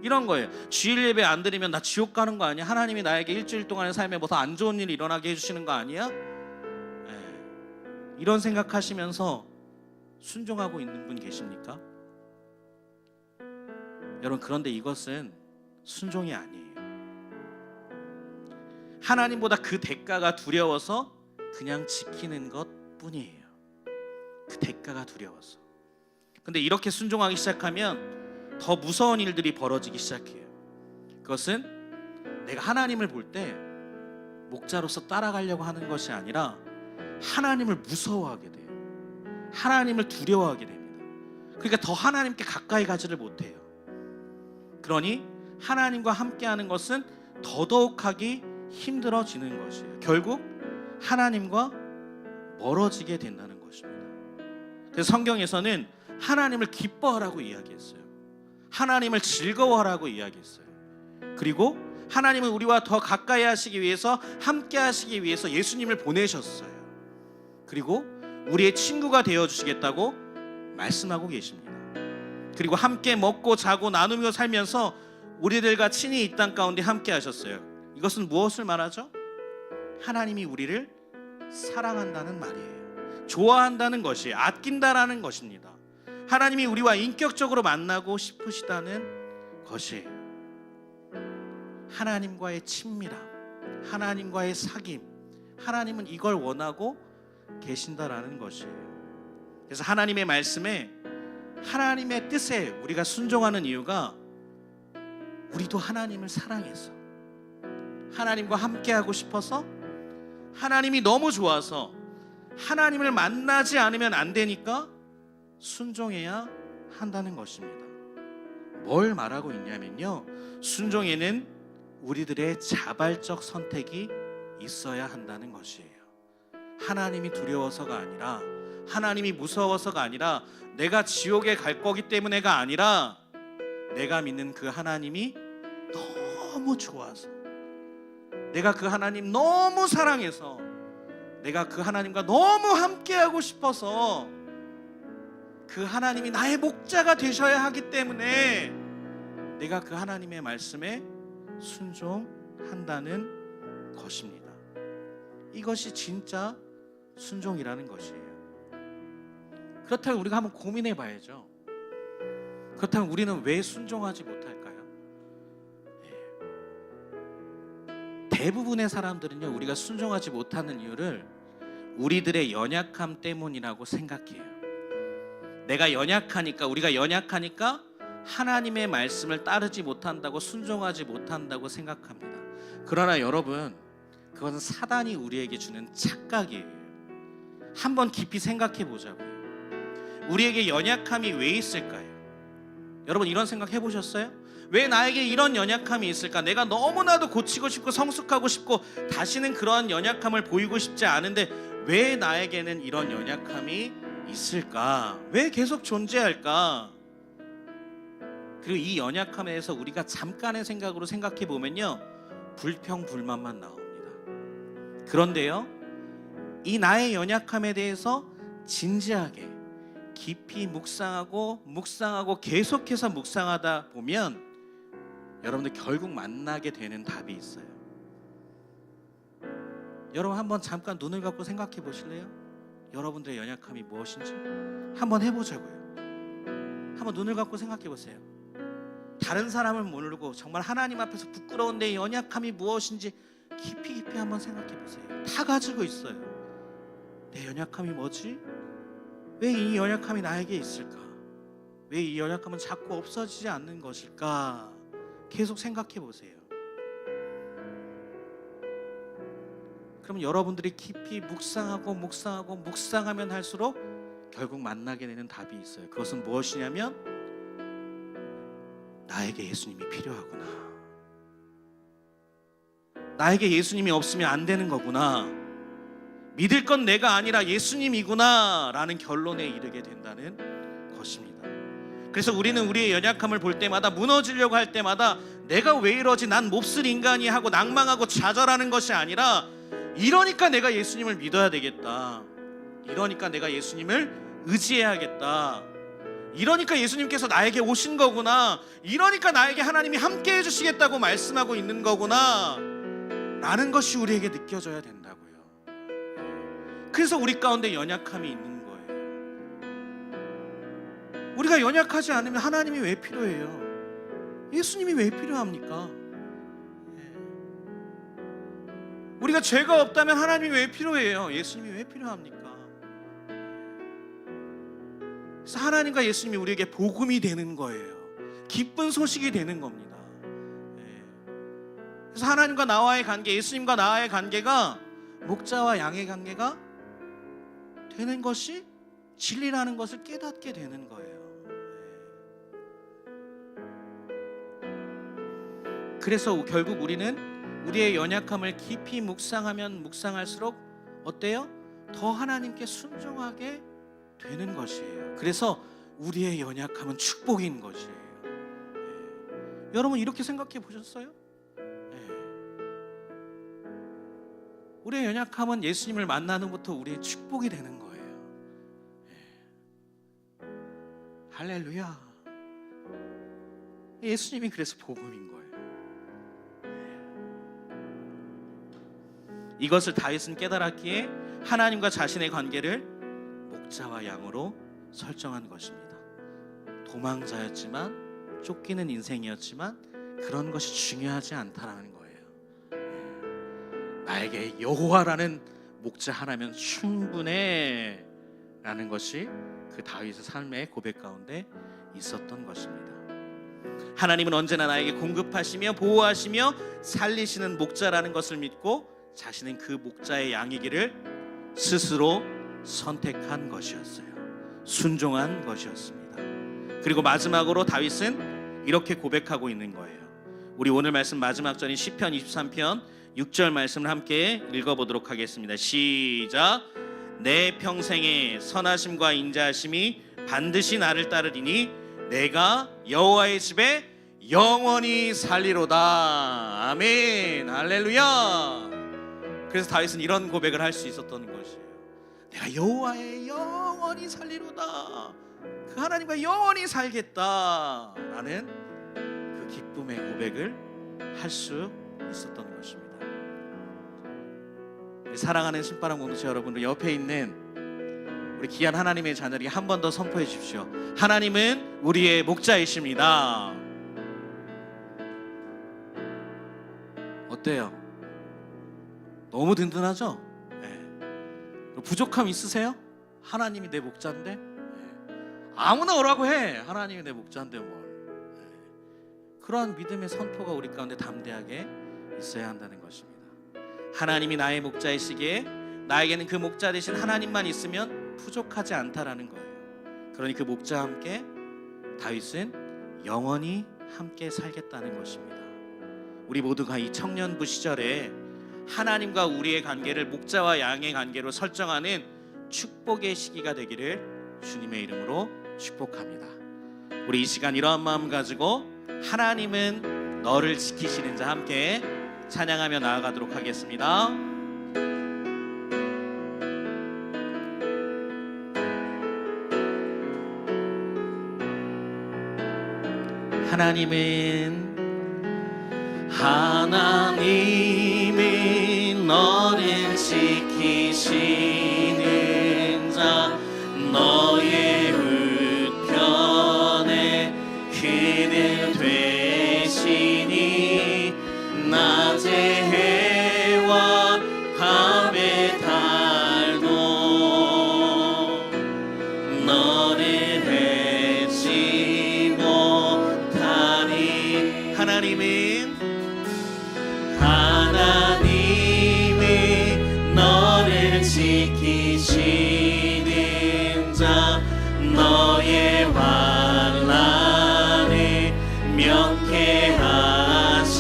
이런 거예요. 주일 예배 안 드리면 나 지옥 가는 거 아니야? 하나님이 나에게 일주일 동안의 삶에 뭐 더 안 좋은 일이 일어나게 해주시는 거 아니야? 이런 생각하시면서 순종하고 있는 분 계십니까? 여러분, 그런데 이것은 순종이 아니에요. 하나님보다 그 대가가 두려워서 그냥 지키는 것 뿐이에요. 그 대가가 두려워서. 근데 이렇게 순종하기 시작하면 더 무서운 일들이 벌어지기 시작해요. 그것은 내가 하나님을 볼 때 목자로서 따라가려고 하는 것이 아니라 하나님을 무서워하게 돼요. 하나님을 두려워하게 됩니다. 그러니까 더 하나님께 가까이 가지를 못해요. 그러니 하나님과 함께하는 것은 더더욱 하기 힘들어지는 것이에요. 결국 하나님과 멀어지게 된다는 것입니다. 그래서 성경에서는 하나님을 기뻐하라고 이야기했어요. 하나님을 즐거워하라고 이야기했어요. 그리고 하나님은 우리와 더 가까이 하시기 위해서, 함께 하시기 위해서 예수님을 보내셨어요. 그리고 우리의 친구가 되어주시겠다고 말씀하고 계십니다. 그리고 함께 먹고 자고 나누며 살면서 우리들과 친히 이 땅 가운데 함께 하셨어요. 이것은 무엇을 말하죠? 하나님이 우리를 사랑한다는 말이에요. 좋아한다는 것이, 아낀다라는 것입니다. 하나님이 우리와 인격적으로 만나고 싶으시다는 것이에요. 하나님과의 친밀함, 하나님과의 사귐, 하나님은 이걸 원하고 계신다라는 것이에요. 그래서 하나님의 말씀에 하나님의 뜻에 우리가 순종하는 이유가 우리도 하나님을 사랑해서, 하나님과 함께하고 싶어서, 하나님이 너무 좋아서, 하나님을 만나지 않으면 안 되니까 순종해야 한다는 것입니다. 뭘 말하고 있냐면요, 순종에는 우리들의 자발적 선택이 있어야 한다는 것이에요. 하나님이 두려워서가 아니라, 하나님이 무서워서가 아니라, 내가 지옥에 갈 거기 때문에가 아니라, 내가 믿는 그 하나님이 너무 좋아서, 내가 그 하나님 너무 사랑해서, 내가 그 하나님과 너무 함께하고 싶어서, 그 하나님이 나의 목자가 되셔야 하기 때문에 내가 그 하나님의 말씀에 순종한다는 것입니다. 이것이 진짜 순종이라는 것이에요. 그렇다면 우리가 한번 고민해 봐야죠. 그렇다면 우리는 왜 순종하지 못할까요? 대부분의 사람들은요, 우리가 순종하지 못하는 이유를 우리들의 연약함 때문이라고 생각해요. 내가 연약하니까, 우리가 연약하니까 하나님의 말씀을 따르지 못한다고, 순종하지 못한다고 생각합니다. 그러나 여러분, 그것은 사단이 우리에게 주는 착각이에요. 한번 깊이 생각해 보자고요. 우리에게 연약함이 왜 있을까요? 여러분, 이런 생각 해보셨어요? 왜 나에게 이런 연약함이 있을까? 내가 너무나도 고치고 싶고 성숙하고 싶고 다시는 그러한 연약함을 보이고 싶지 않은데 왜 나에게는 이런 연약함이 있을까? 왜 계속 존재할까? 그리고 이 연약함에 대해서 우리가 잠깐의 생각으로 생각해 보면요, 불평불만만 나옵니다. 그런데요, 이 나의 연약함에 대해서 진지하게 깊이 묵상하고 계속해서 묵상하다 보면 여러분들 결국 만나게 되는 답이 있어요. 여러분, 한번 잠깐 눈을 감고 생각해 보실래요? 여러분들의 연약함이 무엇인지 한번 해보자고요. 한번 눈을 감고 생각해 보세요. 다른 사람을 모르고 정말 하나님 앞에서 부끄러운 내 연약함이 무엇인지 깊이 한번 생각해 보세요. 다 가지고 있어요. 내 연약함이 뭐지? 왜 이 연약함이 나에게 있을까? 왜 이 연약함은 자꾸 없어지지 않는 것일까? 계속 생각해 보세요. 그럼 여러분들이 깊이 묵상하면 할수록 결국 만나게 되는 답이 있어요. 그것은 무엇이냐면, 나에게 예수님이 필요하구나. 나에게 예수님이 없으면 안 되는 거구나. 믿을 건 내가 아니라 예수님이구나 라는 결론에 이르게 된다는 것입니다. 그래서 우리는 우리의 연약함을 볼 때마다, 무너지려고 할 때마다 내가 왜 이러지, 난 몹쓸 인간이 하고 낭망하고 좌절하는 것이 아니라, 이러니까 내가 예수님을 믿어야 되겠다, 이러니까 내가 예수님을 의지해야겠다, 이러니까 예수님께서 나에게 오신 거구나, 이러니까 나에게 하나님이 함께 해주시겠다고 말씀하고 있는 거구나 라는 것이 우리에게 느껴져야 된다고요. 그래서 우리 가운데 연약함이 있는 거예요. 우리가 연약하지 않으면 하나님이 왜 필요해요? 예수님이 왜 필요합니까? 우리가 죄가 없다면 하나님이 왜 필요해요? 예수님이 왜 필요합니까? 그래서 하나님과 예수님이 우리에게 복음이 되는 거예요. 기쁜 소식이 되는 겁니다. 그래서 하나님과 나와의 관계, 예수님과 나와의 관계가 목자와 양의 관계가 되는 것이 진리라는 것을 깨닫게 되는 거예요. 그래서 결국 우리는 우리의 연약함을 깊이 묵상하면 묵상할수록 어때요? 더 하나님께 순종하게 되는 것이에요. 그래서 우리의 연약함은 축복인 것이에요. 여러분, 이렇게 생각해 보셨어요? 우리의 연약함은 예수님을 만나는 것부터 우리의 축복이 되는 거예요. 할렐루야. 예수님이 그래서 복음인 거예요. 이것을 다윗은 깨달았기에 하나님과 자신의 관계를 목자와 양으로 설정한 것입니다. 도망자였지만, 쫓기는 인생이었지만 그런 것이 중요하지 않다라는 거예요. 나에게 여호와라는 목자 하나면 충분해 라는 것이 그 그 다윗의 삶의 고백 가운데 있었던 것입니다. 하나님은 언제나 나에게 공급하시며 보호하시며 살리시는 목자라는 것을 믿고 자신은 그 목자의 양이기를 스스로 선택한 것이었어요. 순종한 것이었습니다. 그리고 마지막으로 다윗은 이렇게 고백하고 있는 거예요. 우리 오늘 말씀 마지막 절인 시편 23편 6절 말씀을 함께 읽어보도록 하겠습니다. 시작. 내 평생에 선하심과 인자하심이 반드시 나를 따르리니 내가 여호와의 집에 영원히 살리로다. 아멘. 할렐루야. 그래서 다윗은 이런 고백을 할 수 있었던 것이에요. 내가 여호와의 영원히 살리로다. 그 하나님과 영원히 살겠다 라는 그 기쁨의 고백을 할 수 있었던 것입니다. 사랑하는 신바람 공동체 여러분, 옆에 있는 우리 귀한 하나님의 자녀에게 한 번 더 선포해 주십시오. 하나님은 우리의 목자이십니다. 어때요? 너무 든든하죠? 네. 부족함 있으세요? 하나님이 내 목자인데? 네. 아무나 오라고 해. 하나님이 내 목자인데 뭘. 네. 그러한 믿음의 선포가 우리 가운데 담대하게 있어야 한다는 것입니다. 하나님이 나의 목자이시기에 나에게는 그 목자 되신 하나님만 있으면 부족하지 않다라는 거예요. 그러니 그 목자와 함께 다윗은 영원히 함께 살겠다는 것입니다. 우리 모두가 이 청년부 시절에 하나님과 우리의 관계를 목자와 양의 관계로 설정하는 축복의 시기가 되기를 주님의 이름으로 축복합니다. 우리 이 시간 이러한 마음 가지고 하나님은 너를 지키시는 자 함께 찬양하며 나아가도록 하겠습니다. 하나님이 너를 지키시는 자 너의 우편에 그늘 되시니 낮의 해와 밤의 달도 너를 해치 못하니 하나님이 너를 지키시는 자 너의 환난을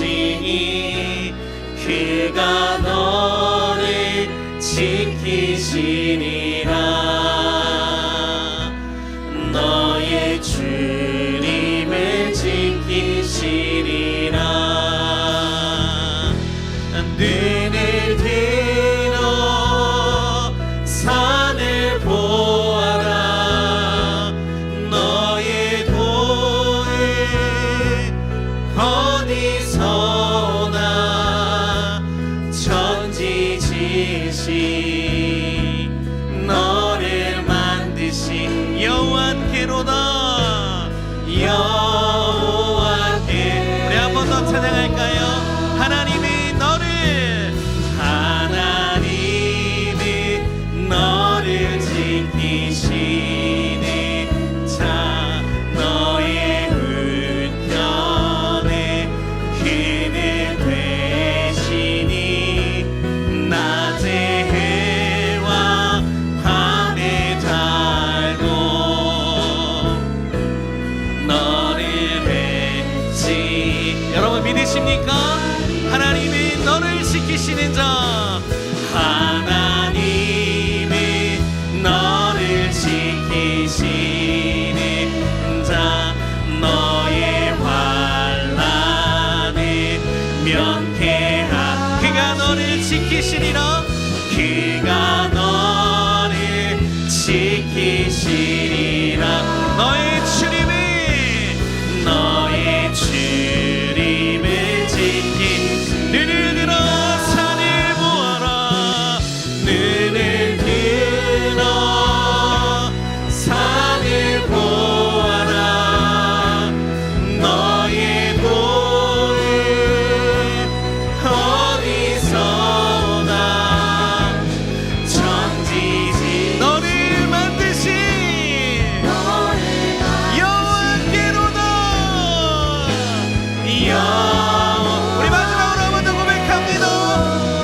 면케하시니 그가 너를 지키시니라. 너의 주님을 지키시리라. 눈을 들어 산을 보아라. 너의 도를 어디서나 천지지시 너를 만드신 여호와께로다. 여호와께. 우리 한 번 더 찬양할까요? 하나님이 너를 지키시는 자 너의 우편에 그늘 되시니 낮의 해와 밤의 달도 너를 해치. 여러분 믿으십니까? 하나님이 너를 지키시는 자 너를 지키시는 자 너의 환난을 면케하. 그가 너를 지키시리라. 그가 너를 지키시리라. 너의 주님을 지키. 눈을 들어 산을 보아라. 우리 마지막으로 한 번 더 고백합니다.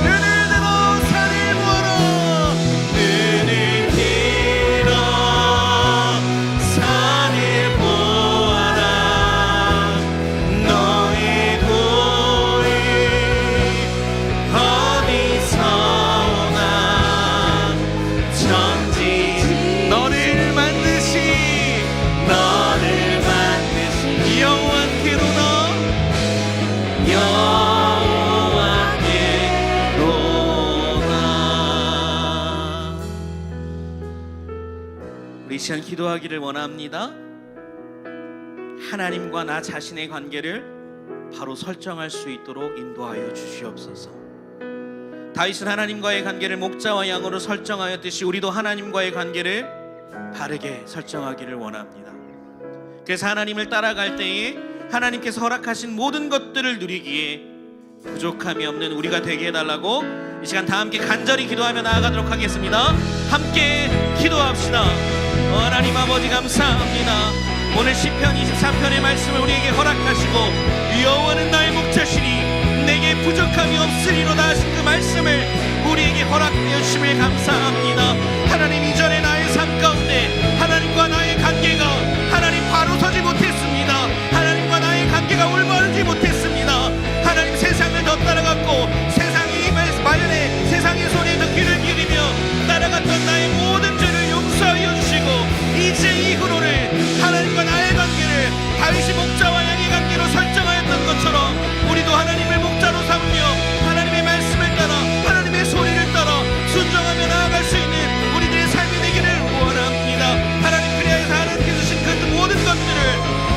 눈을 들어 산을 보아라. 눈을 들어 산을 보아라. 너의 도리 어디서 오나. 천지 너를 만드신 여호와께로다. 우리 이 시간 기도하기를 원합니다. 하나님과 나 자신의 관계를 바로 설정할 수 있도록 인도하여 주시옵소서. 다윗은 하나님과의 관계를 목자와 양으로 설정하였듯이 우리도 하나님과의 관계를 바르게 설정하기를 원합니다. 그래서 하나님을 따라갈 때에 하나님께서 허락하신 모든 것들을 누리기에 부족함이 없는 우리가 되게 해달라고 이 시간 다 함께 간절히 기도하며 나아가도록 하겠습니다. 함께 기도합시다. 하나님 아버지 감사합니다. 오늘 시편 23편의 말씀을 우리에게 허락하시고 여호와는 나의 목자시니 내게 부족함이 없으리로다 하신 그 말씀을 우리에게 허락하여 주심을 감사합니다. 하나님, 이전에 나의 삶 가운데 하나님과 나의 관계가 하나님 바로 서지 못했습니다. 하나님과 나의 관계가 올바르지 못했습니다. 하나님, 세상을 더 따라갔고 세상의 말년에 세상의 소리에 더 귀를 기울이며 따라갔던 나의 모든 죄를 용서하여 주시고 이제 이후로는 하나님과 나의 관계를 다윗이 목자와 양의 관계로 설정하였던 것처럼 우리도 하나님을 목자로 삼으며 하나님의 말씀을 따라 하나님의 소리를 따라 순종하며 나아갈 수 있는 우리들의 삶이 되기를 원합니다. 하나님, 그리하여서 하나님께서 주신 그 모든 것들을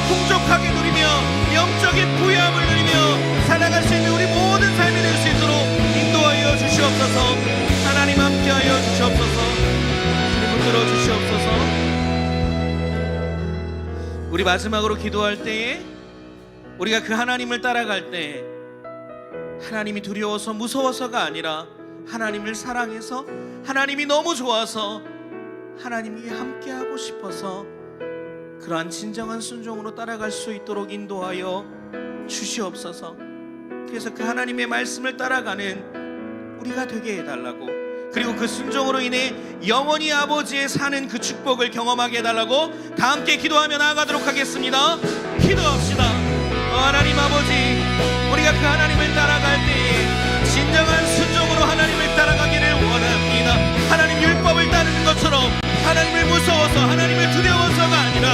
풍족하게 누리며 영적인 부유함을 누리며 살아갈 수 있는 우리 모든 삶이 될 수 있도록 인도하여 주시옵소서. 하나님, 함께하여 주시옵소서. 주님, 붙들어 주시옵소서. 우리 마지막으로 기도할 때에 우리가 그 하나님을 따라갈 때 하나님이 두려워서 무서워서가 아니라 하나님을 사랑해서 하나님이 너무 좋아서 하나님이 함께하고 싶어서 그러한 진정한 순종으로 따라갈 수 있도록 인도하여 주시옵소서. 그래서 그 하나님의 말씀을 따라가는 우리가 되게 해달라고, 그리고 그 순종으로 인해 영원히 아버지의 사는 그 축복을 경험하게 해달라고 다 함께 기도하며 나아가도록 하겠습니다. 기도합시다. 하나님 아버지, 우리가 그 하나님을 따라갈 때에 진정한 순종으로 하나님을 따라가기를 원합니다. 하나님 율법을 따르는 것처럼 하나님을 무서워서 하나님을 두려워서가 아니라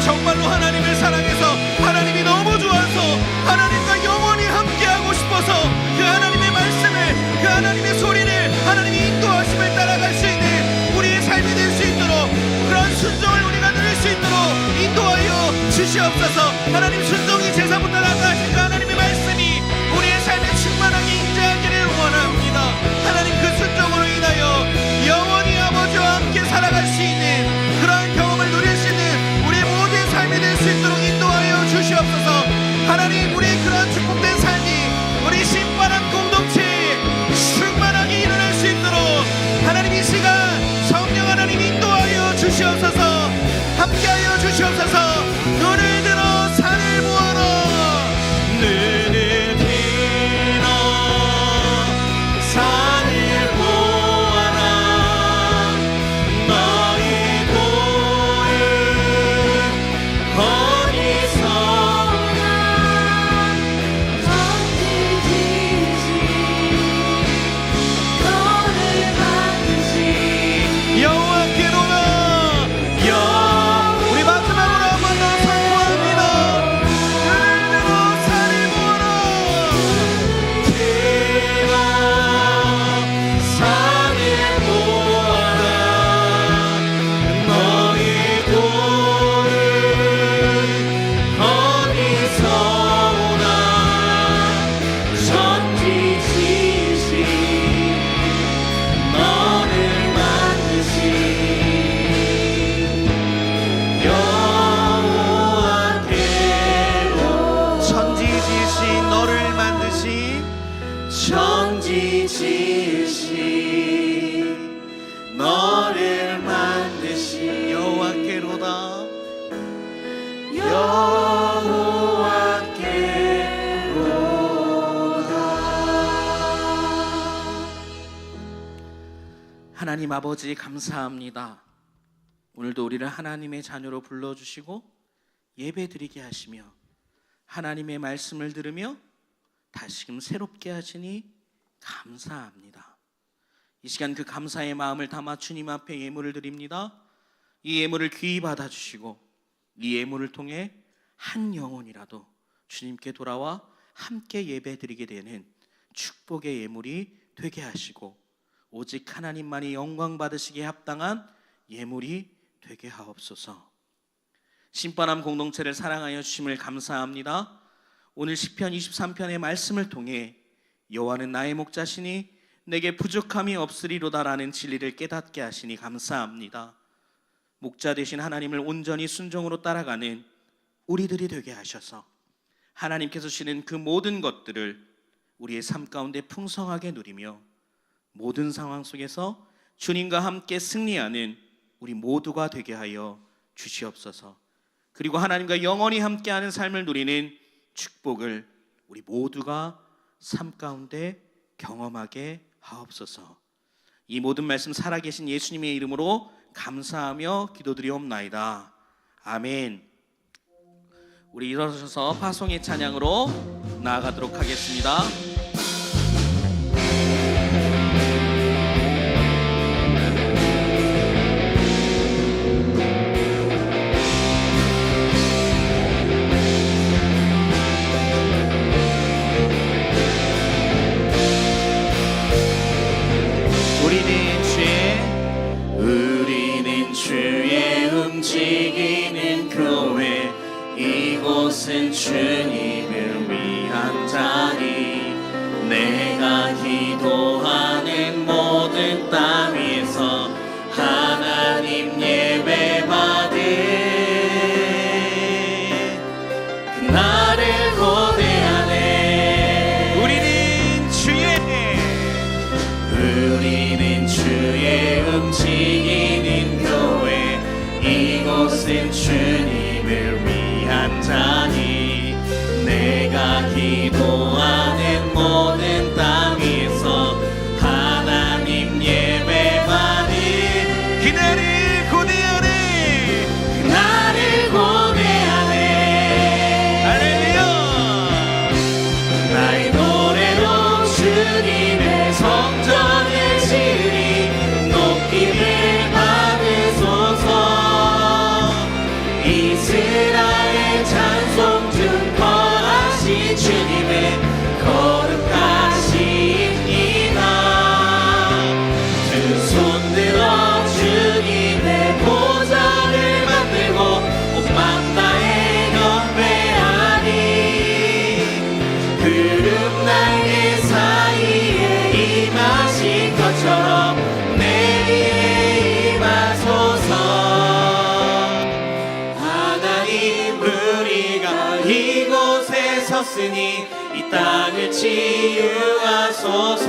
정말로 하나님을 사랑해서 하나님이 너무 좋아서 하나님과 영원히 함께하고 싶어서 그 하나님의 말씀을, 그 하나님의 소리를 하나님이 인도하심을 따라갈 수 있는 우리의 삶이 될 수 있도록 그런 순종을 우리가 누릴 수 있도록 인도하여 주시옵소서. 하나님, 순종이 제사부터 나가신 그 하나님의 말씀이 우리의 삶에 충만하게 임재하기를 원합니다. 하나님, 그 순종으로 인하여 영원히 아버지와 함께 살아갈 수 있는 그러한 경험을 누릴 수 있는 우리의 모든 삶이 될 수 있도록 인도하여 주시옵소서. 하나님, 우리의 그러한 축복된 삶이 우리 신바람 공동체에 충만하게 일어날 수 있도록 하나님, 이 시간 성령 하나님 인도하여 주시옵소서. 함께하여 주시옵소서. 눈을 들어 산을 보아 하나님 아버지 감사합니다. 오늘도 우리를 하나님의 자녀로 불러주시고 예배드리게 하시며 하나님의 말씀을 들으며 다시금 새롭게 하시니 감사합니다. 이 시간 그 감사의 마음을 담아 주님 앞에 예물을 드립니다. 이 예물을 귀히 받아주시고 이 예물을 통해 한 영혼이라도 주님께 돌아와 함께 예배드리게 되는 축복의 예물이 되게 하시고 오직 하나님만이 영광 받으시기에 합당한 예물이 되게 하옵소서. 신바람 공동체를 사랑하여 주심을 감사합니다. 오늘 시편 23편의 말씀을 통해 여호와는 나의 목자시니 내게 부족함이 없으리로다라는 진리를 깨닫게 하시니 감사합니다. 목자 되신 하나님을 온전히 순종으로 따라가는 우리들이 되게 하셔서 하나님께서 주시는 그 모든 것들을 우리의 삶 가운데 풍성하게 누리며 모든 상황 속에서 주님과 함께 승리하는 우리 모두가 되게 하여 주시옵소서. 그리고 하나님과 영원히 함께하는 삶을 누리는 축복을 우리 모두가 삶 가운데 경험하게 하옵소서. 이 모든 말씀 살아계신 예수님의 이름으로 감사하며 기도드리옵나이다. 아멘. 우리 일어서셔서 파송의 찬양으로 나아가도록 하겠습니다. 우리는 주의 움직이는 교회, 이곳은 주님을 위한 자리. 내가 기도하는 모든 땅 위에서 하나님 예배받을 나를 고대하네. 우리는 주의 움직이는 교회, 이곳은 주님을 위한 자리. 내가 기도하는 모든 땅 위에서 하나님 예배받을 그날을 고대하네. 할렐루야. 나의 노래로 주님의 성전을 지으리. 높임을 받으소서. 이스라엘 찬송 중 거하신 주님의 거룩하시니라. 두 손 들어 주님의 보좌를 만들고 온 만나에 경배하니. 구름 날개 사이에 임하신 것처럼 내 위에 임하소서. 하나님 우리가 이곳에 섰으니 이 땅을 치유하소서.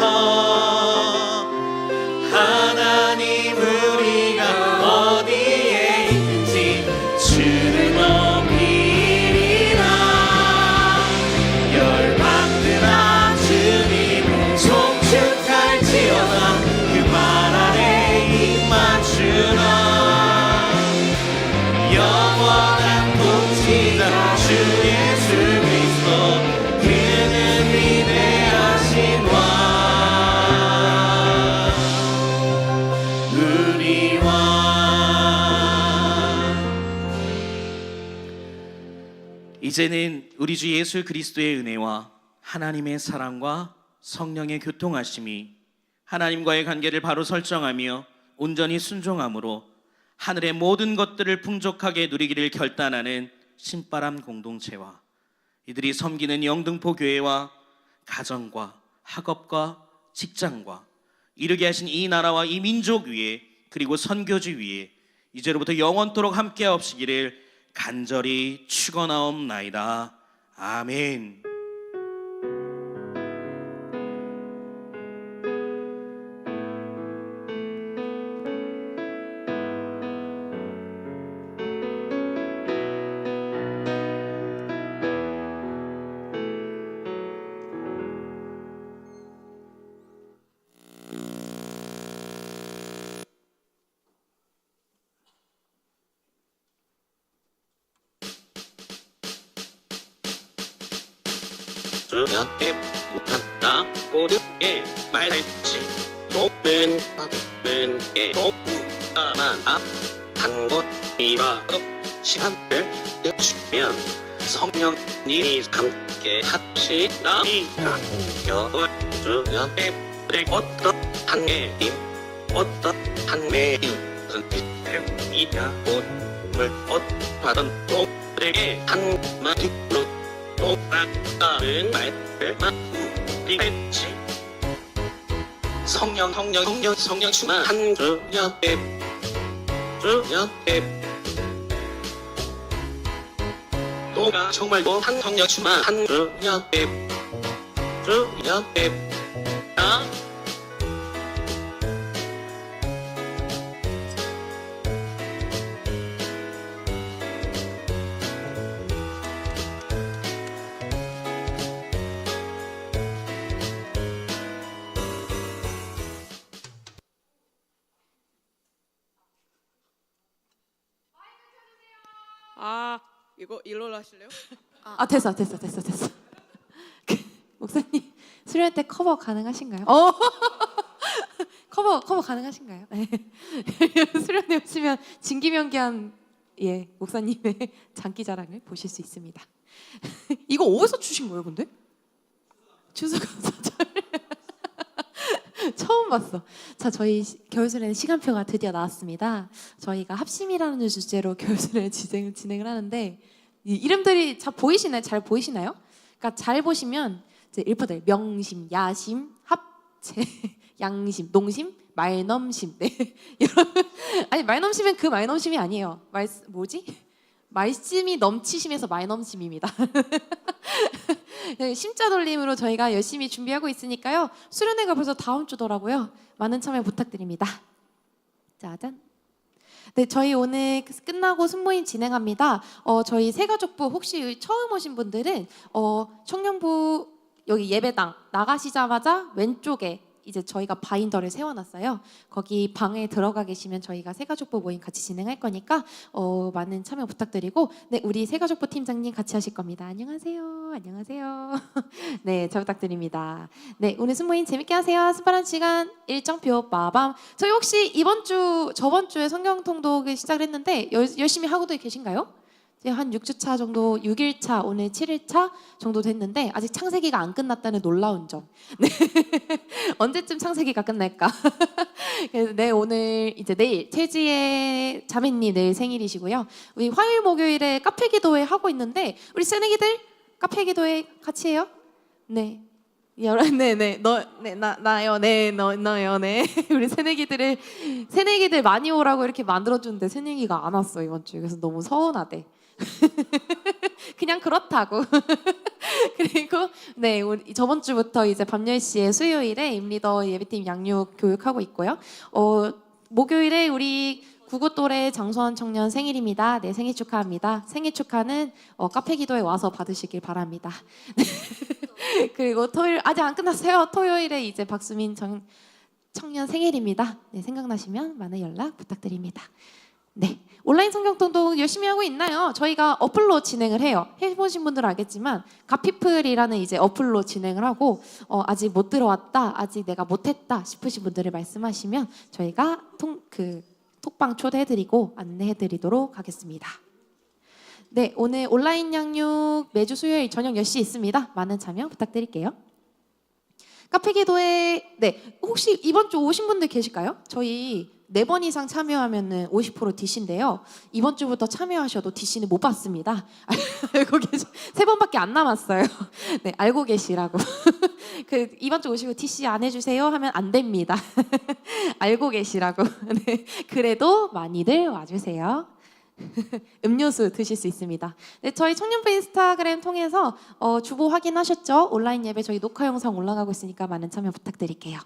하나님 우리가 어디에 있든지 주를 높이리라. 열방들아 주님을 송축할지어다. 그 말 아래 입 맞추라. 영원한 통치자 주 예수 그리스도, 그는 위대하신 왕. 우리 왕. 이제는 우리 주 예수 그리스도의 은혜와 하나님의 사랑과 성령의 교통하심이 하나님과의 관계를 바로 설정하며 온전히 순종함으로 하늘의 모든 것들을 풍족하게 누리기를 결단하는 신바람 공동체와 이들이 섬기는 영등포 교회와 가정과 학업과 직장과 이르게 하신 이 나라와 이 민족 위에, 그리고 선교지 위에 이제로부터 영원토록 함께하옵시기를 간절히 축원하옵나이다. 아멘. 주연에 못한다 고르게 말했지 돕는 게 돕다만 한 곳이라도 시간을 주면 성령님이 함께 하시나이다. 겨울 주연에 어떠한 매임 어떠한 매임은 이야고 물 어떠하던 똥들에게 한마디로 똑같다는 말을만 우리했지. 성령 주만 한 주연에 너가 정말 한 성령 주만 한 주연에 나 이거 일로 하실래요? 됐어. 목사님 수련 때 커버 가능하신가요? 커버 가능하신가요? 네. 수련회 오시면 진기명기한 목사님의 장기자랑을 보실 수 있습니다. 이거 어디서 주신 거예요, 근데? 주소감사절 처음 봤어. 자, 저희 겨울수련회 시간표가 드디어 나왔습니다. 저희가 합심이라는 주제로 겨울수련회 진행을 하는데 이 이름들이 잘 보이시나요? 그러니까 잘 보시면 이제 일퍼들 명심, 야심, 합체, 양심, 농심, 말넘심. 네, 여러분 아니 말넘심은 그 말넘심이 아니에요. 말씀이 넘치심에서 말넘심입니다. 심자 돌림으로 저희가 열심히 준비하고 있으니까요. 수련회가 벌써 다음 주더라고요. 많은 참여 부탁드립니다. 짜잔. 네, 저희 오늘 끝나고 순모임 진행합니다. 저희 새가족부 혹시 처음 오신 분들은 청년부 여기 예배당 나가시자마자 왼쪽에 이제 저희가 바인더를 세워놨어요. 거기 방에 들어가 계시면 저희가 새가족부 모임 같이 진행할 거니까 많은 참여 부탁드리고, 네, 우리 새가족부 팀장님 같이 하실 겁니다. 안녕하세요. 네, 잘 부탁드립니다. 네, 오늘 순모임 재밌게 하세요. 스파란 시간 일정표 빠밤. 저희 혹시 저번 주에 성경 통독을 시작을 했는데 열심히 하고도 계신가요? 이제 한 6주차 정도, 6일차, 오늘 7일차 정도 됐는데 아직 창세기가 안 끝났다는 놀라운 점. 네. 언제쯤 창세기가 끝날까? 그래서 오늘 이제 내일 최지혜 자매님 내일 생일이시고요. 우리 화요일 목요일에 카페 기도회 하고 있는데 우리 새내기들 카페 기도회 같이 해요? 네. 나요. 네, 너요. 네. 우리 새내기들 많이 오라고 이렇게 만들어주는데 새내기가 안 왔어 이번 주에. 그래서 너무 서운하대. 그냥 그렇다고. 그리고 네, 우리 저번 주부터 이제 밤 10시에 수요일에 임리더 예배팀 양육 교육하고 있고요. 목요일에 우리 구구또래 장소환 청년 생일입니다. 네, 생일 축하합니다. 생일 축하는 카페 기도에 와서 받으시길 바랍니다. 그리고 토요일 아직 안 끝났어요. 토요일에 이제 박수민 청년 생일입니다. 네, 생각나시면 많은 연락 부탁드립니다. 네, 온라인 성경통독 열심히 하고 있나요? 저희가 어플로 진행을 해요. 해보신 분들은 알겠지만 가피플이라는 이제 어플로 진행을 하고 아직 못 들어왔다, 아직 내가 못했다 싶으신 분들을 말씀하시면 저희가 톡방 초대해드리고 안내해드리도록 하겠습니다. 네, 오늘 온라인 양육 매주 수요일 저녁 10시 있습니다. 많은 참여 부탁드릴게요. 카페 기도에 혹시 이번 주 오신 분들 계실까요? 저희 4번 이상 참여하면은 50% DC인데요. 이번 주부터 참여하셔도 DC는 못 받습니다. 알고 계시 3번밖에 안 남았어요. 네, 알고 계시라고. 이번 주 오시고 DC 안 해주세요 하면 안 됩니다. 알고 계시라고. 네, 그래도 많이들 와주세요. 음료수 드실 수 있습니다. 네, 저희 청년부 인스타그램 통해서 주보 확인하셨죠? 온라인 예배 저희 녹화 영상 올라가고 있으니까 많은 참여 부탁드릴게요.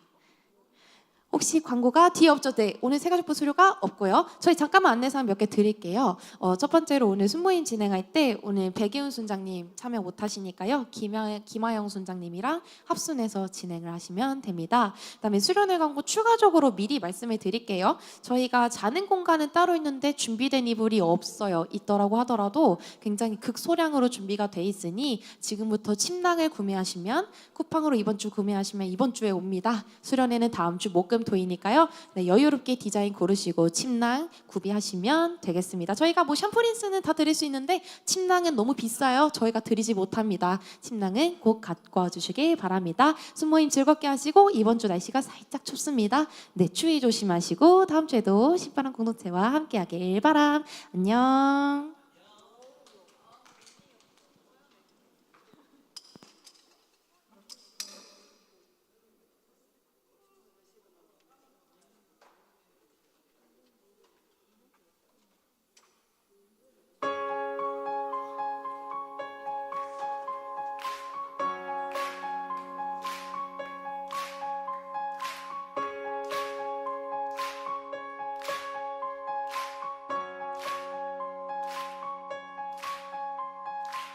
혹시 광고가 뒤에 없죠? 네, 오늘 새가족부 수료가 없고요. 저희 잠깐만 안내사항 몇 개 드릴게요. 첫 번째로 오늘 순모임 진행할 때 오늘 백예훈 순장님 참여 못하시니까요. 김하영 순장님이랑 합순해서 진행을 하시면 됩니다. 그다음에 수련회 광고 추가적으로 미리 말씀을 드릴게요. 저희가 자는 공간은 따로 있는데 준비된 이불이 없어요. 있더라고 하더라도 굉장히 극소량으로 준비가 돼 있으니 지금부터 침낭을 구매하시면 쿠팡으로 이번 주 구매하시면 이번 주에 옵니다. 수련회는 다음 주 목금 토이니까요. 네, 여유롭게 디자인 고르시고 침낭 구비하시면 되겠습니다. 저희가 뭐 샴푸린스는 다 드릴 수 있는데 침낭은 너무 비싸요. 저희가 드리지 못합니다. 침낭은 꼭 갖고 와주시길 바랍니다. 순모임 즐겁게 하시고 이번 주 날씨가 살짝 춥습니다. 네, 추위 조심하시고 다음 주에도 신바람 공동체와 함께하길 바람. 안녕.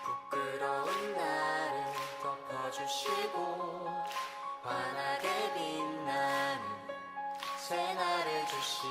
부끄러운 나를 덮어주시고 환하게 빛나는 새날을 주시